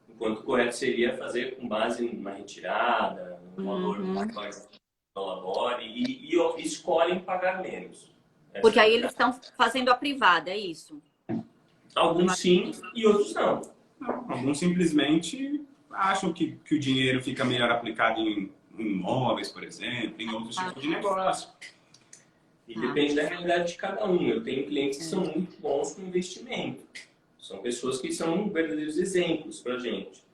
Enquanto o correto seria fazer com base numa retirada, no valor do qual colabore e escolhem pagar menos. Porque aí eles estão fazendo a privada, é isso? Alguns sim e outros não. Alguns simplesmente acham que o dinheiro fica melhor aplicado em imóveis, por exemplo, em outros tipos de negócio. E depende da realidade de cada um. Eu tenho clientes que são muito bons com investimento. São pessoas que são verdadeiros exemplos pra gente.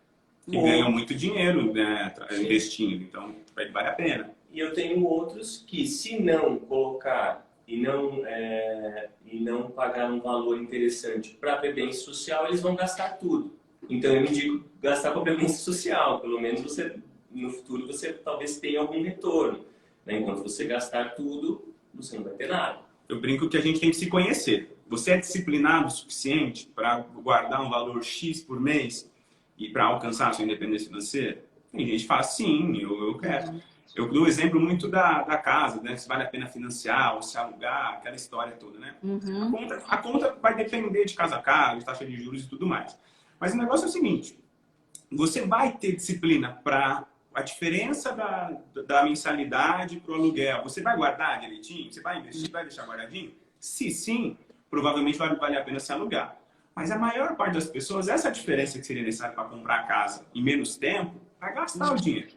E ganham muito dinheiro, né, investindo, então vale a pena. E eu tenho outros que, se não colocar e não pagar um valor interessante para a previdência social, eles vão gastar tudo. Então eu indico gastar com a previdência social, pelo menos você, no futuro você talvez tenha algum retorno. Né? Enquanto você gastar tudo, você não vai ter nada. Eu brinco que a gente tem que se conhecer. Você é disciplinado o suficiente para guardar um valor X por mês e para alcançar a sua independência financeira? Tem gente que fala, sim, eu quero. Eu dou o exemplo muito da casa, né? Se vale a pena financiar ou se alugar, aquela história toda, né? A conta vai depender de casa a casa, de taxa de juros e tudo mais. Mas o negócio é o seguinte, você vai ter disciplina para a diferença da mensalidade para o aluguel. Você vai guardar direitinho? Você vai investir? Vai deixar guardadinho? Se sim, provavelmente vai valer a pena se alugar. Mas a maior parte das pessoas, essa diferença que seria necessária para comprar a casa em menos tempo, vai gastar o dinheiro.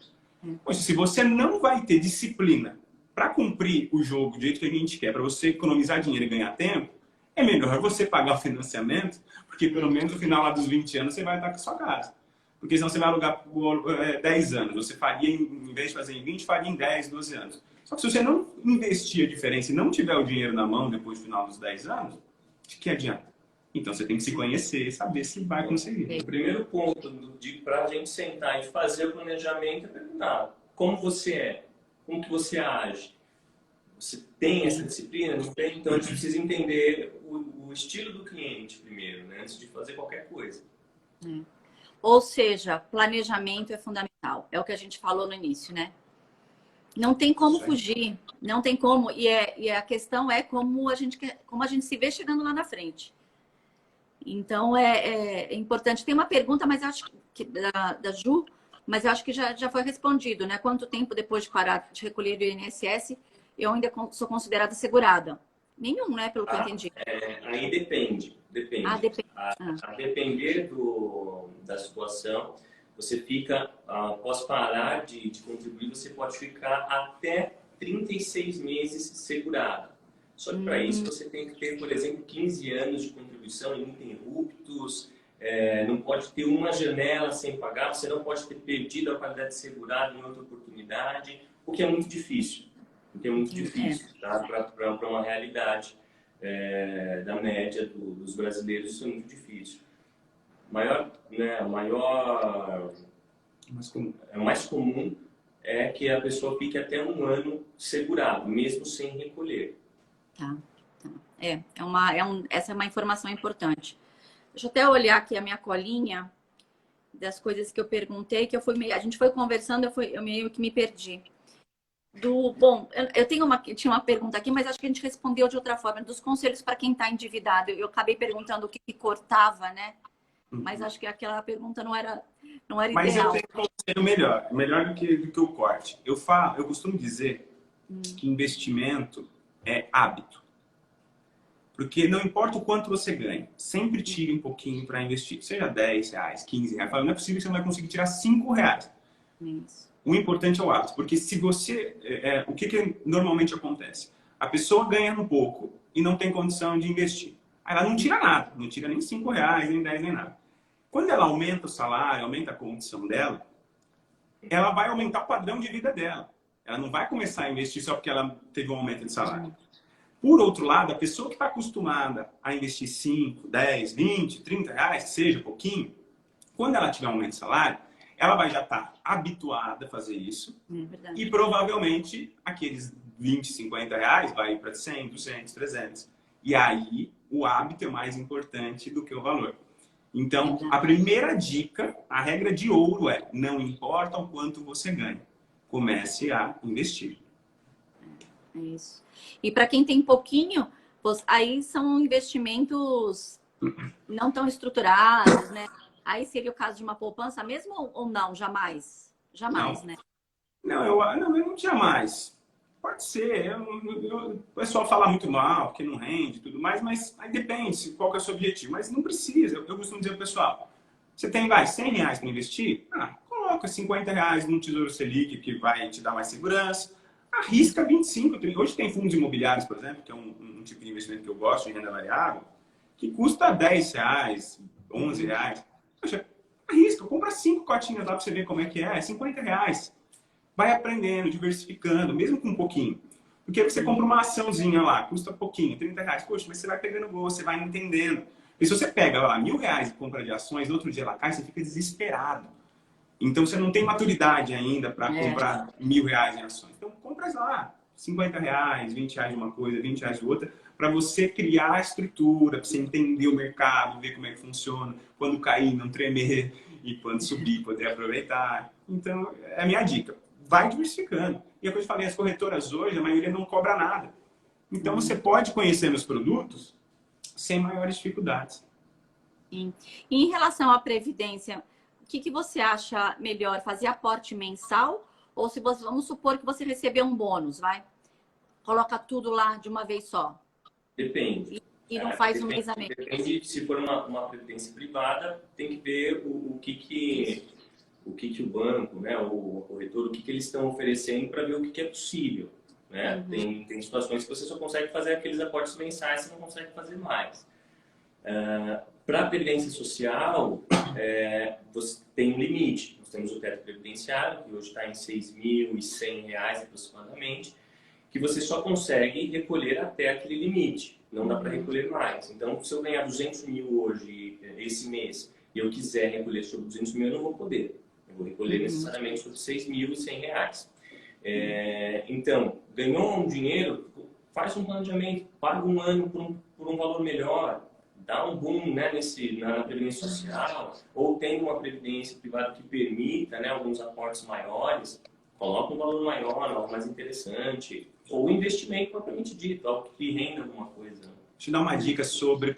Poxa, se você não vai ter disciplina para cumprir o jogo do jeito que a gente quer, para você economizar dinheiro e ganhar tempo, é melhor você pagar o financiamento, porque pelo menos no final lá dos 20 anos você vai estar com a sua casa. Porque senão você vai alugar por 10 anos. Você faria, em vez de fazer em 20, faria em 10, 12 anos. Só que se você não investir a diferença e não tiver o dinheiro na mão depois do final dos 10 anos, de que adianta? Então você tem que se conhecer e saber se vai conseguir. O primeiro ponto para a gente sentar e fazer o planejamento é perguntar como você é, como que você age. Você tem essa disciplina? Não tem? Então a gente precisa entender o estilo do cliente primeiro, né? Antes de fazer qualquer coisa. Ou seja, planejamento é fundamental. É o que a gente falou no início, né? Não tem como fugir, não tem como. E a questão é como a gente se vê chegando lá na frente. Então, é importante. Tem uma pergunta, mas eu acho que da Ju, mas eu acho que já foi respondido, né? Quanto tempo depois de parar de recolher do INSS, eu ainda sou considerada segurada? Nenhum, né? Pelo que eu entendi. Aí depende. Depende. Depende. A depender da situação, você fica, após parar de contribuir, você pode ficar até 36 meses segurado. Só que para isso você tem que ter, por exemplo, 15 anos de contribuição ininterruptos, não pode ter uma janela sem pagar, você não pode ter perdido a qualidade de segurado em outra oportunidade, o que é muito difícil. Porque é muito difícil, tá? Para uma realidade da média dos brasileiros, isso é muito difícil. O mais comum é que a pessoa fique até um ano segurado, mesmo sem recolher. Tá. Essa é uma informação importante. Deixa eu até olhar aqui a minha colinha das coisas que eu perguntei, que a gente foi conversando, eu meio que me perdi. Bom, eu tinha uma pergunta aqui, mas acho que a gente respondeu de outra forma. Dos conselhos para quem está endividado. Eu acabei perguntando o que cortava, né? Mas acho que aquela pergunta não era Mas ideal. eu tenho um conselho melhor do que o corte. Eu costumo dizer que investimento é hábito. Porque não importa o quanto você ganha, sempre tire um pouquinho para investir. Seja R$10, R$15. Não é possível que você não vai conseguir tirar R$5. Isso. O importante é o hábito, porque se você... o que normalmente acontece? A pessoa ganha um pouco e não tem condição de investir. Aí ela não tira nada, não tira nem R$5, nem 10, nem nada. Quando ela aumenta o salário, aumenta a condição dela, ela vai aumentar o padrão de vida dela. Ela não vai começar a investir só porque ela teve um aumento de salário. Por outro lado, a pessoa que está acostumada a investir 5, 10, 20, R$30, que seja pouquinho, quando ela tiver um aumento de salário, ela vai já estar habituada a fazer isso. E provavelmente aqueles 20, R$50 vai para 100, 200, 300. E aí o hábito é mais importante do que o valor. Então, a primeira dica, a regra de ouro é: não importa o quanto você ganha, comece a investir. É isso. E para quem tem pouquinho, aí são investimentos não tão estruturados, né? Aí seria o caso de uma poupança mesmo ou não? Jamais? Jamais, Não. Né? Não, eu não jamais. Pode ser. O pessoal fala muito mal, porque não rende e tudo mais, mas aí depende qual que é o seu objetivo. Mas não precisa. Eu costumo dizer ao pessoal, você tem, R$100 para investir? Coloca R$50 num Tesouro Selic, que vai te dar mais segurança. Arrisca 25, 30. Hoje tem fundos imobiliários, por exemplo, que é um tipo de investimento que eu gosto, de renda variável, que custa R$10, R$11. Poxa, arrisca, compra 5 cotinhas lá para você ver como é que é R$50. Vai aprendendo, diversificando, mesmo com um pouquinho. Porque você compra uma açãozinha lá, custa pouquinho, R$30. Poxa, mas você vai pegando gosto, você vai entendendo. E se você pega lá R$1.000 e compra de ações, no outro dia ela cai, você fica desesperado. Então você não tem maturidade ainda para comprar R$1.000 em ações. Então compra lá, R$50, R$20 de uma coisa, R$20 de outra, para você criar a estrutura, para você entender o mercado, ver como é que funciona, quando cair, não tremer, e quando subir, poder aproveitar. Então, é a minha dica. Vai diversificando. E é o que eu falei, as corretoras hoje, a maioria não cobra nada. Então, você pode conhecer meus produtos sem maiores dificuldades. Sim. E em relação à previdência, o que você acha melhor? Fazer aporte mensal? Ou se você, vamos supor que você recebeu um bônus, coloca tudo lá de uma vez só? Depende. E não faz um mês a mês? Depende, se for uma previdência privada, tem que ver o que o banco, né, o corretor, o que eles estão oferecendo para ver o que é possível. Né? Tem situações que você só consegue fazer aqueles aportes mensais, você não consegue fazer mais. Para a previdência social, você tem um limite. Nós temos o teto previdenciário, que hoje está em R$6.100 aproximadamente, que você só consegue recolher até aquele limite. Não dá para recolher mais. Então, se eu ganhar 200 mil hoje, esse mês, e eu quiser recolher sobre 200 mil, eu não vou poder. Eu vou recolher necessariamente sobre R$6.100. Então, ganhou um dinheiro, faz um planejamento, paga um ano por um valor melhor, dá um boom, né, na previdência social, ou tem uma previdência privada que permita, né, alguns aportes maiores, coloca um valor maior, algo mais interessante, ou investimento propriamente dito, algo que renda alguma coisa. Deixa eu dar uma dica sobre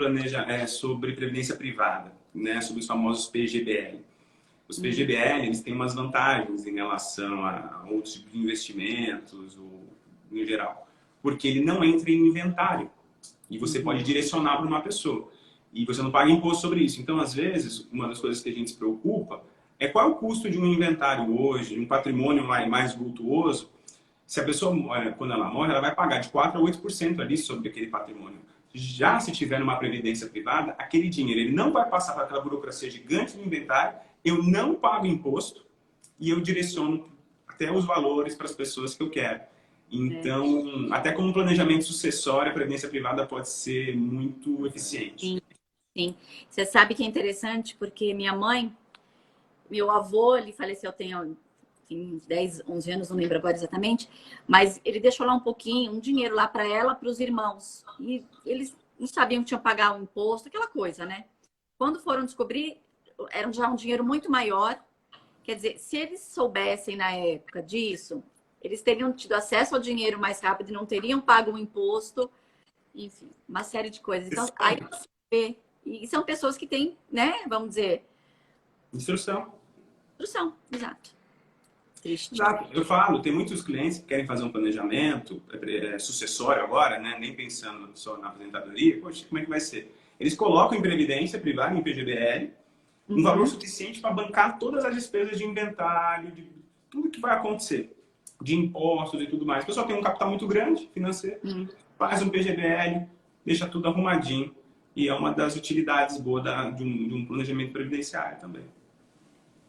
sobre previdência privada, né, sobre os famosos PGBL. Os PGBL, eles têm umas vantagens em relação a outros tipos de investimentos, no geral, porque ele não entra em inventário e você pode direcionar para uma pessoa e você não paga imposto sobre isso. Então, às vezes, uma das coisas que a gente se preocupa é qual é o custo de um inventário hoje, de um patrimônio mais vultuoso. Se a pessoa, quando ela morre, ela vai pagar de 4% a 8% ali sobre aquele patrimônio. Já se tiver numa previdência privada, aquele dinheiro ele não vai passar para aquela burocracia gigante do inventário, eu não pago imposto e eu direciono até os valores para as pessoas que eu quero. Então, até como planejamento sucessório, a previdência privada pode ser muito eficiente. Sim. Você sabe que é interessante porque minha mãe, meu avô, ele faleceu tem uns 10, 11 anos, não lembro agora exatamente, mas ele deixou lá um dinheiro lá para ela, para os irmãos. E eles não sabiam que tinham que pagar o imposto, aquela coisa, né? Quando foram descobrir, era já um dinheiro muito maior. Quer dizer, se eles soubessem na época disso, eles teriam tido acesso ao dinheiro mais rápido e não teriam pago o imposto. Enfim, uma série de coisas. Então, aí você vê. E são pessoas que têm, né, vamos dizer... Instrução, exato. Triste. Exato. Eu falo, tem muitos clientes que querem fazer um planejamento sucessório agora, né? Nem pensando só na aposentadoria. Poxa, como é que vai ser? Eles colocam em previdência privada, em PGBL, um valor suficiente para bancar todas as despesas de inventário, tudo que vai acontecer, de impostos e tudo mais. A pessoa tem um capital muito grande, financeiro, faz um PGBL, deixa tudo arrumadinho, e é uma das utilidades boas de um planejamento previdenciário também.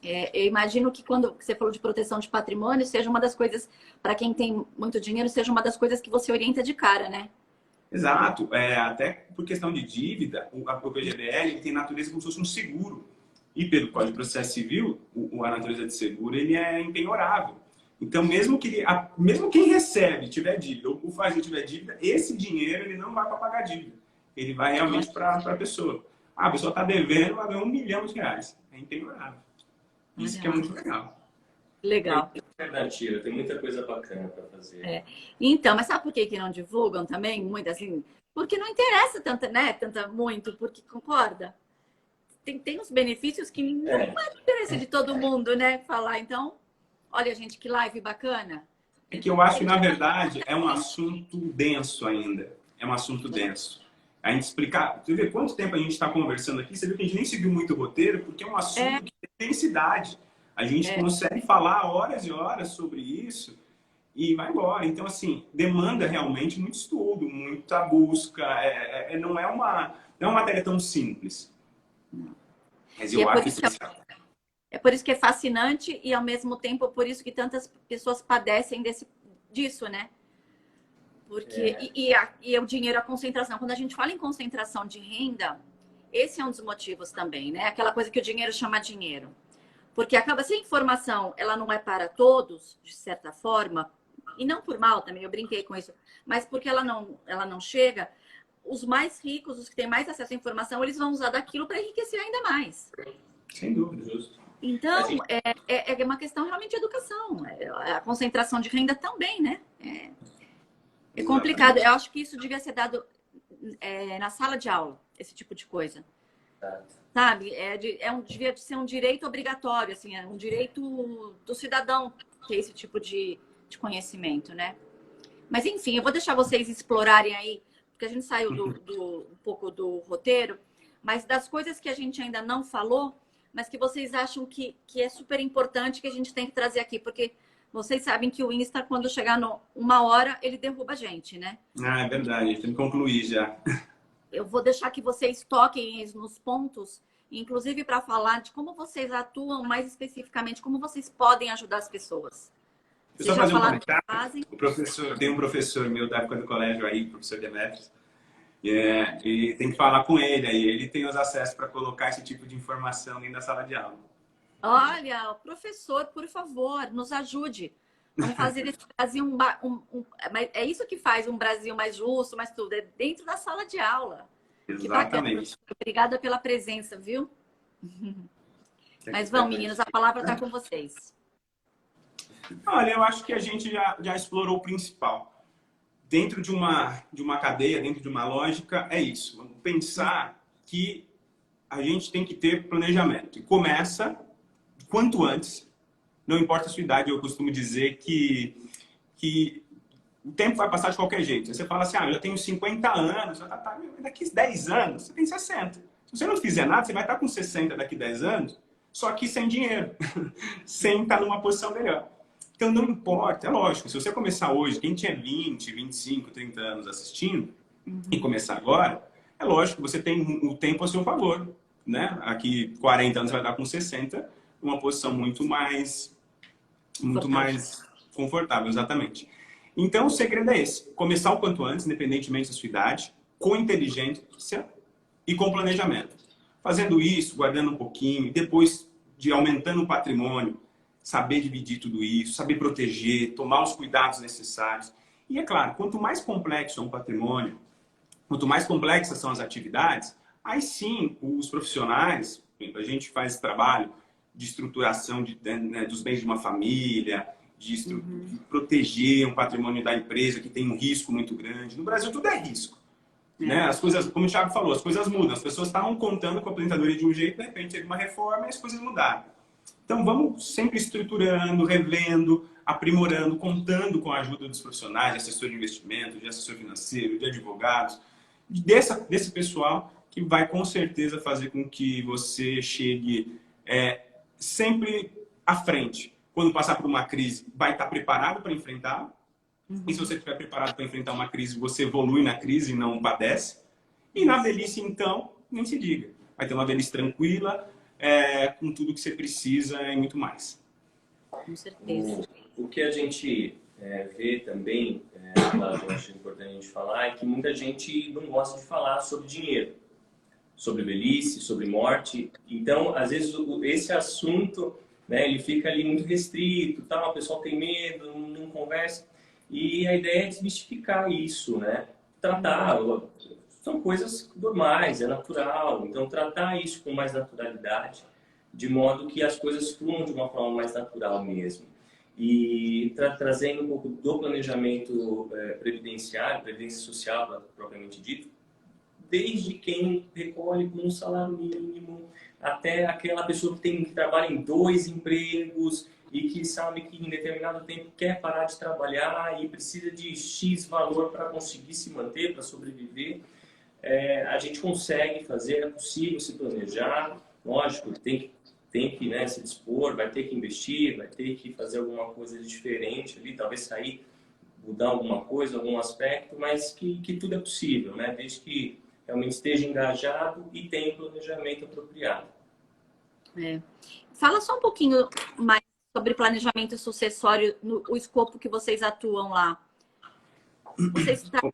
Eu imagino que quando você falou de proteção de patrimônio, seja uma das coisas, para quem tem muito dinheiro, seja uma das coisas que você orienta de cara, né? Exato. Até por questão de dívida, o PGBL tem natureza como se fosse um seguro. E pelo Código de Processo Civil, a natureza de seguro ele é impenhorável. Então, mesmo quem recebe tiver dívida, ou o fazer tiver dívida, esse dinheiro ele não vai para pagar dívida. Ele vai realmente para a pessoa. A pessoa está devendo, vai ganhar R$1 milhão. É impenhorável. Isso que é muito legal. Legal. Tem alternativa, tem muita coisa bacana para fazer. Então, mas sabe por que não divulgam também? Muito assim? Porque não interessa tanto, né? Muito, porque concorda? Tem uns benefícios que não é do interesse de todo mundo, né? Falar, então, olha, gente, que live bacana. É que eu acho que, na verdade, é um assunto denso ainda. É um assunto denso. A gente explicar... Você vê quanto tempo a gente está conversando aqui, você viu que a gente nem seguiu muito o roteiro, porque é um assunto que tem densidade. A gente consegue falar horas e horas sobre isso e vai embora. Então, assim, demanda realmente muito estudo, muita busca. Não é uma matéria tão simples. Mas eu acho essencial. É por isso que é fascinante e, ao mesmo tempo, por isso que tantas pessoas padecem disso, né? Porque, e o dinheiro, a concentração. Quando a gente fala em concentração de renda, esse é um dos motivos também, né? Aquela coisa que o dinheiro chama dinheiro. Porque acaba se a informação, ela não é para todos, de certa forma, e não por mal também, eu brinquei com isso, mas porque ela não chega, os mais ricos, os que têm mais acesso à informação, eles vão usar daquilo para enriquecer ainda mais. Sem dúvida, justo. Então, é uma questão realmente de educação. A concentração de renda também, né? É complicado. Eu acho que isso devia ser dado na sala de aula, esse tipo de coisa. Sabe? Devia ser um direito obrigatório, assim, é um direito do cidadão ter esse tipo de conhecimento, né? Mas, enfim, eu vou deixar vocês explorarem aí, porque a gente saiu um pouco do roteiro, mas das coisas que a gente ainda não falou, mas que vocês acham que é super importante que a gente tem que trazer aqui, porque vocês sabem que o Insta, quando chegar uma hora, ele derruba a gente, né? É verdade, tem que concluir já. Eu vou deixar que vocês toquem nos pontos, inclusive para falar de como vocês atuam mais especificamente, como vocês podem ajudar as pessoas. Deixa eu só fazer um comentário. Tem um professor meu da época do colégio aí, o professor Demetrios, e tem que falar com ele aí. Ele tem os acessos para colocar esse tipo de informação dentro da sala de aula. Olha, professor, por favor, nos ajude. Vamos fazer esse Brasil é isso que faz um Brasil mais justo, mais tudo. É dentro da sala de aula. Exatamente. Obrigada pela presença, viu? Mas vamos, meninos, a palavra está com vocês. Olha, eu acho que a gente já explorou o principal. Dentro de uma cadeia, dentro de uma lógica, é isso. Vamos pensar que a gente tem que ter planejamento. E começa quanto antes. Não importa a sua idade, eu costumo dizer que o tempo vai passar de qualquer jeito. Você fala assim, eu já tenho 50 anos, daqui 10 anos você tem 60. Se você não fizer nada, você vai estar com 60 daqui 10 anos, só que sem dinheiro, sem estar numa posição melhor. Então não importa, é lógico, se você começar hoje, quem tinha 20, 25, 30 anos assistindo, e começar agora, é lógico que você tem o tempo a seu favor. Né? Aqui 40 anos vai estar com 60, uma posição muito mais confortável, exatamente. Então, o segredo é esse. Começar o quanto antes, independentemente da sua idade, com inteligência e com planejamento. Fazendo isso, guardando um pouquinho, depois de aumentando o patrimônio, saber dividir tudo isso, saber proteger, tomar os cuidados necessários. E, é claro, quanto mais complexo é um patrimônio, quanto mais complexas são as atividades, aí sim, os profissionais, a gente faz esse trabalho de estruturação dos bens de uma família, de proteger um patrimônio da empresa que tem um risco muito grande. No Brasil, tudo é risco. Né? As coisas, como o Thiago falou, as coisas mudam. As pessoas estavam contando com a aposentadoria de um jeito, de repente teve uma reforma e as coisas mudaram. Então, vamos sempre estruturando, revendo, aprimorando, contando com a ajuda dos profissionais, de assessor de investimento, de assessor financeiro, de advogados, desse pessoal que vai com certeza fazer com que você chegue sempre à frente, quando passar por uma crise, vai estar preparado para enfrentar. Uhum. E se você estiver preparado para enfrentar uma crise, você evolui na crise e não padece. E na velhice, então, nem se diga. Vai ter uma velhice tranquila, com tudo que você precisa e muito mais. Com certeza. O que a gente vê também, claro, eu acho importante a gente falar, é que muita gente não gosta de falar sobre dinheiro, sobre velhice, sobre morte. Então, às vezes, esse assunto, né, ele fica ali muito restrito, tal, o pessoal tem medo, não conversa. E a ideia é desmistificar isso, né? Tratar, são coisas normais, é natural. Então, tratar isso com mais naturalidade, de modo que as coisas fluam de uma forma mais natural mesmo. E trazendo um pouco do planejamento previdenciário, previdência social, propriamente dito, desde quem recolhe com um salário mínimo, até aquela pessoa que trabalha em 2 empregos e que sabe que em determinado tempo quer parar de trabalhar e precisa de X valor para conseguir se manter, para sobreviver. A gente consegue fazer, é possível se planejar, lógico, tem que né, se dispor, vai ter que investir, vai ter que fazer alguma coisa diferente ali, talvez sair, mudar alguma coisa, algum aspecto, mas que tudo é possível, né? Desde que realmente esteja engajado e tenha um planejamento apropriado. Fala só um pouquinho mais sobre planejamento sucessório, o escopo que vocês atuam lá.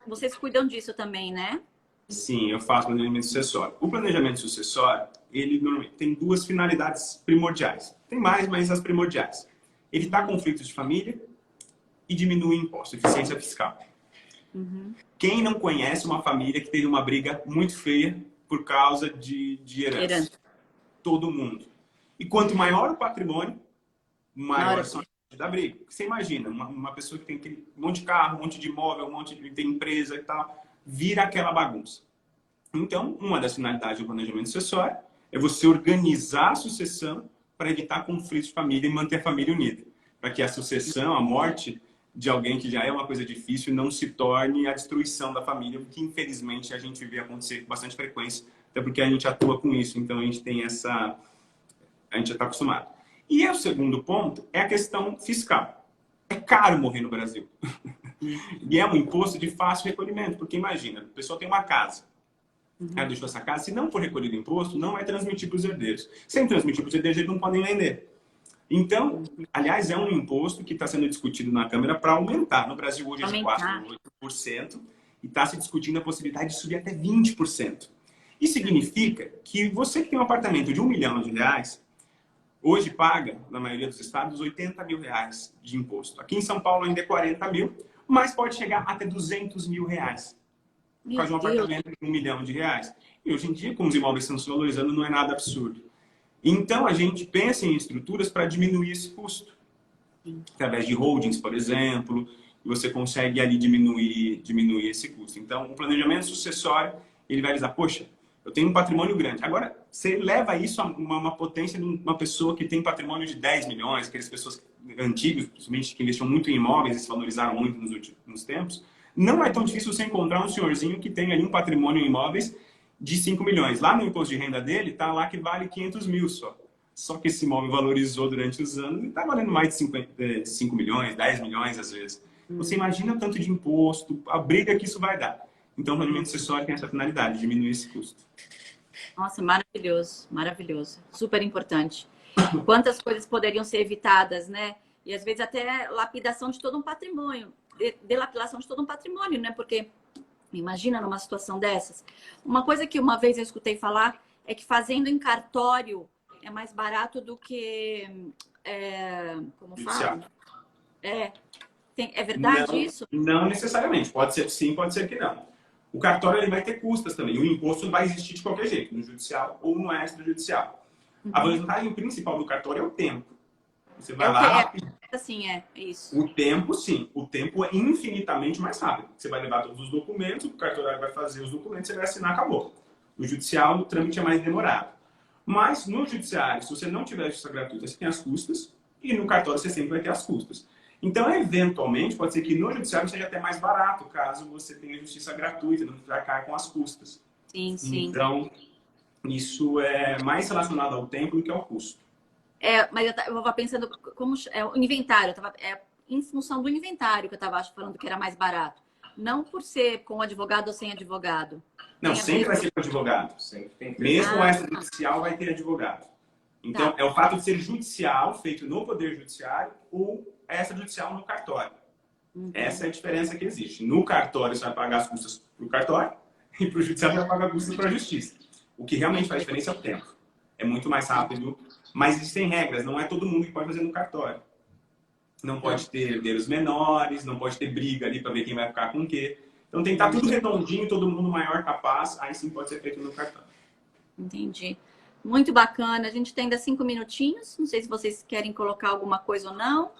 Vocês cuidam disso também, né? Sim, eu faço planejamento sucessório. O planejamento sucessório, ele normalmente tem 2 finalidades primordiais. Tem mais, mas as primordiais. Evitar conflitos de família e diminuir imposto, eficiência fiscal. Uhum. Quem não conhece uma família que teve uma briga muito feia por causa de herança? Todo mundo. E quanto maior o patrimônio, maior são as da briga. Você imagina, uma pessoa que tem aquele monte de carro, um monte de imóvel, tem empresa e tal, vira aquela bagunça. Então, uma das finalidades do planejamento sucessório é você organizar a sucessão para evitar conflitos de família e manter a família unida. Para que a sucessão, a morte de alguém que já é uma coisa difícil, não se torne a destruição da família, que infelizmente a gente vê acontecer com bastante frequência, até porque a gente atua com isso, então a gente tem essa... a gente já está acostumado. E o segundo ponto é a questão fiscal. É caro morrer no Brasil. E é um imposto de fácil recolhimento, porque imagina, a pessoa tem uma casa, ela deixou essa casa, se não for recolhido imposto, não é transmitir para os herdeiros. Sem transmitir para os herdeiros, eles não podem vender. Então, aliás, é um imposto que está sendo discutido na Câmara para aumentar. No Brasil hoje é de 4,8% e está se discutindo a possibilidade de subir até 20%. Isso significa que você que tem um apartamento de R$1 milhão, hoje paga, na maioria dos estados, R$80 mil de imposto. Aqui em São Paulo ainda é 40 mil, mas pode chegar até R$200 mil. Por causa de um apartamento de R$1 milhão. E hoje em dia, como os imóveis estão se valorizando, não é nada absurdo. Então, a gente pensa em estruturas para diminuir esse custo. Através de holdings, por exemplo, você consegue ali diminuir esse custo. Então, o planejamento sucessório, ele vai dizer, poxa, eu tenho um patrimônio grande. Agora, você leva isso a uma potência de uma pessoa que tem patrimônio de 10 milhões, aquelas pessoas antigas, principalmente que investiam muito em imóveis e se valorizaram muito nos últimos tempos. Não é tão difícil você encontrar um senhorzinho que tem ali um patrimônio em imóveis de 5 milhões. Lá no imposto de renda dele, está lá que vale 500 mil só. Só que esse imóvel valorizou durante os anos e está valendo mais de 5 milhões, 10 milhões às vezes. Você imagina o tanto de imposto, a briga que isso vai dar. Então, o planejamento sucessório tem essa finalidade, diminuir esse custo. Nossa, maravilhoso, maravilhoso. Super importante. Quantas coisas poderiam ser evitadas, né? E às vezes até lapidação de todo um patrimônio. Delapidação de todo um patrimônio, né? Porque imagina numa situação dessas. Uma coisa que uma vez eu escutei falar é que fazendo em cartório é mais barato do que... como fala? É verdade não, isso? Não necessariamente. Pode ser que sim, pode ser que não. O cartório ele vai ter custas também. O imposto vai existir de qualquer jeito, no judicial ou no extrajudicial. A vantagem principal do cartório é o tempo. Você vai lá... Assim, isso. O tempo, sim. O tempo é infinitamente mais rápido. Você vai levar todos os documentos, o cartorário vai fazer os documentos, você vai assinar, acabou. No judicial, o trâmite é mais demorado. Mas no judiciário, se você não tiver justiça gratuita, você tem as custas, e no cartório você sempre vai ter as custas. Então, eventualmente, pode ser que no judiciário seja até mais barato, caso você tenha justiça gratuita, não vai cair com as custas. Sim, sim. Então, isso é mais relacionado ao tempo do que ao custo. Mas eu estava pensando como o inventário, em função do inventário que eu estava falando que era mais barato. Não por ser com advogado ou sem advogado. Não, sempre vai ser com advogado. Sempre tem que ter. Mesmo o extrajudicial vai ter advogado. Então, é o fato de ser judicial, feito no Poder Judiciário, ou extrajudicial no cartório. Essa é a diferença que existe. No cartório, você vai pagar as custas para o cartório, e para o judiciário, você vai pagar custas para a justiça. O que realmente faz diferença é o tempo. É muito mais rápido, mas existem regras. Não é todo mundo que pode fazer no cartório. Não pode ter herdeiros menores, não pode ter briga ali para ver quem vai ficar com o quê. Então tem que estar tudo redondinho, todo mundo maior capaz, aí sim pode ser feito no cartório. Entendi. Muito bacana. A gente tem ainda 5 minutinhos. Não sei se vocês querem colocar alguma coisa ou não.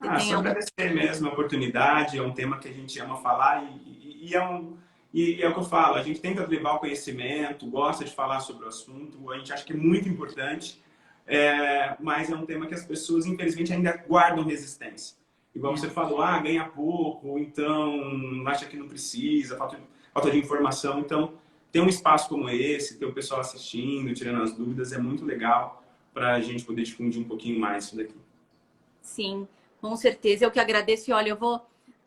Só agradecer mesmo a oportunidade. É um tema que a gente ama falar e é o que eu falo. A gente tenta levar o conhecimento, gosta de falar sobre o assunto. A gente acha que é muito importante. Mas é um tema que as pessoas, infelizmente, ainda guardam resistência. Igual você falou, ganha pouco, ou então acha que não precisa, falta de informação. Então, ter um espaço como esse, ter o pessoal assistindo, tirando as dúvidas, é muito legal para a gente poder difundir um pouquinho mais isso daqui. Sim, com certeza. Eu que agradeço. E olha,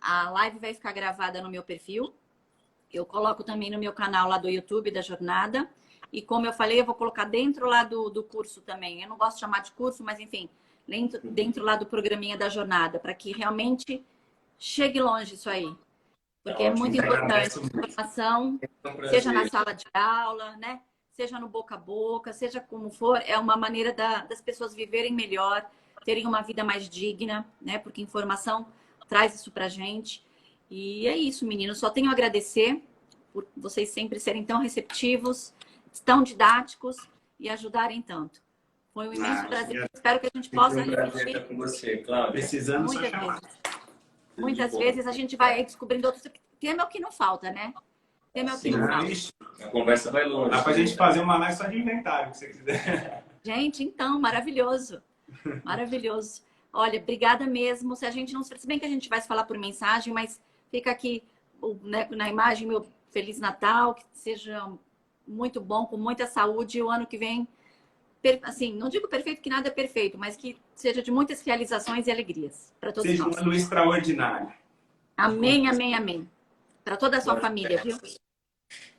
a live vai ficar gravada no meu perfil. Eu coloco também no meu canal lá do YouTube da Jornada. E como eu falei, eu vou colocar dentro lá do curso também. Eu não gosto de chamar de curso, mas enfim, dentro lá do programinha da Jornada, para que realmente chegue longe isso aí. Porque é muito importante a informação, seja na sala de aula, né? Seja no boca a boca, seja como for, é uma maneira das pessoas viverem melhor, terem uma vida mais digna, né? Porque informação traz isso pra gente. E é isso, meninos. Só tenho a agradecer por vocês sempre serem tão receptivos, tão didáticos e ajudarem tanto. Foi um imenso prazer. Espero que a gente possa repetir. Com você, Cláudia. Precisando só chamar. Muitas vezes a gente vai descobrindo outros. Tema é o que não falta, né? Tema é o que não falta. A conversa vai longe. Dá pra gente fazer uma live só de inventário, se você quiser. Gente, então, maravilhoso. Maravilhoso. Olha, obrigada mesmo. Se a gente não... Se bem que a gente vai se falar por mensagem, mas fica aqui na imagem meu Feliz Natal, que seja muito bom, com muita saúde. E o ano que vem, assim, não digo perfeito, que nada é perfeito, mas que seja de muitas realizações e alegrias para todos nós. Seja um ano extraordinário. Amém, amém, amém. Para toda a sua família, viu?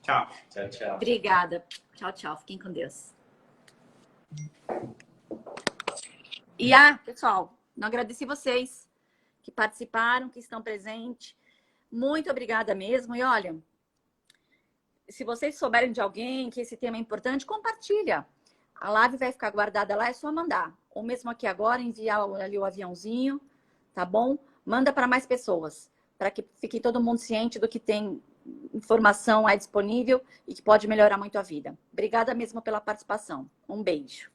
Tchau. Tchau, tchau. Obrigada. Tchau, tchau. Fiquem com Deus. E pessoal, não agradeci vocês que participaram, que estão presentes. Muito obrigada mesmo. E olha, se vocês souberem de alguém que esse tema é importante, compartilha. A live vai ficar guardada lá, é só mandar. Ou mesmo aqui agora, enviar ali o aviãozinho, tá bom? Manda para mais pessoas, para que fique todo mundo ciente do que tem informação aí disponível e que pode melhorar muito a vida. Obrigada mesmo pela participação. Um beijo.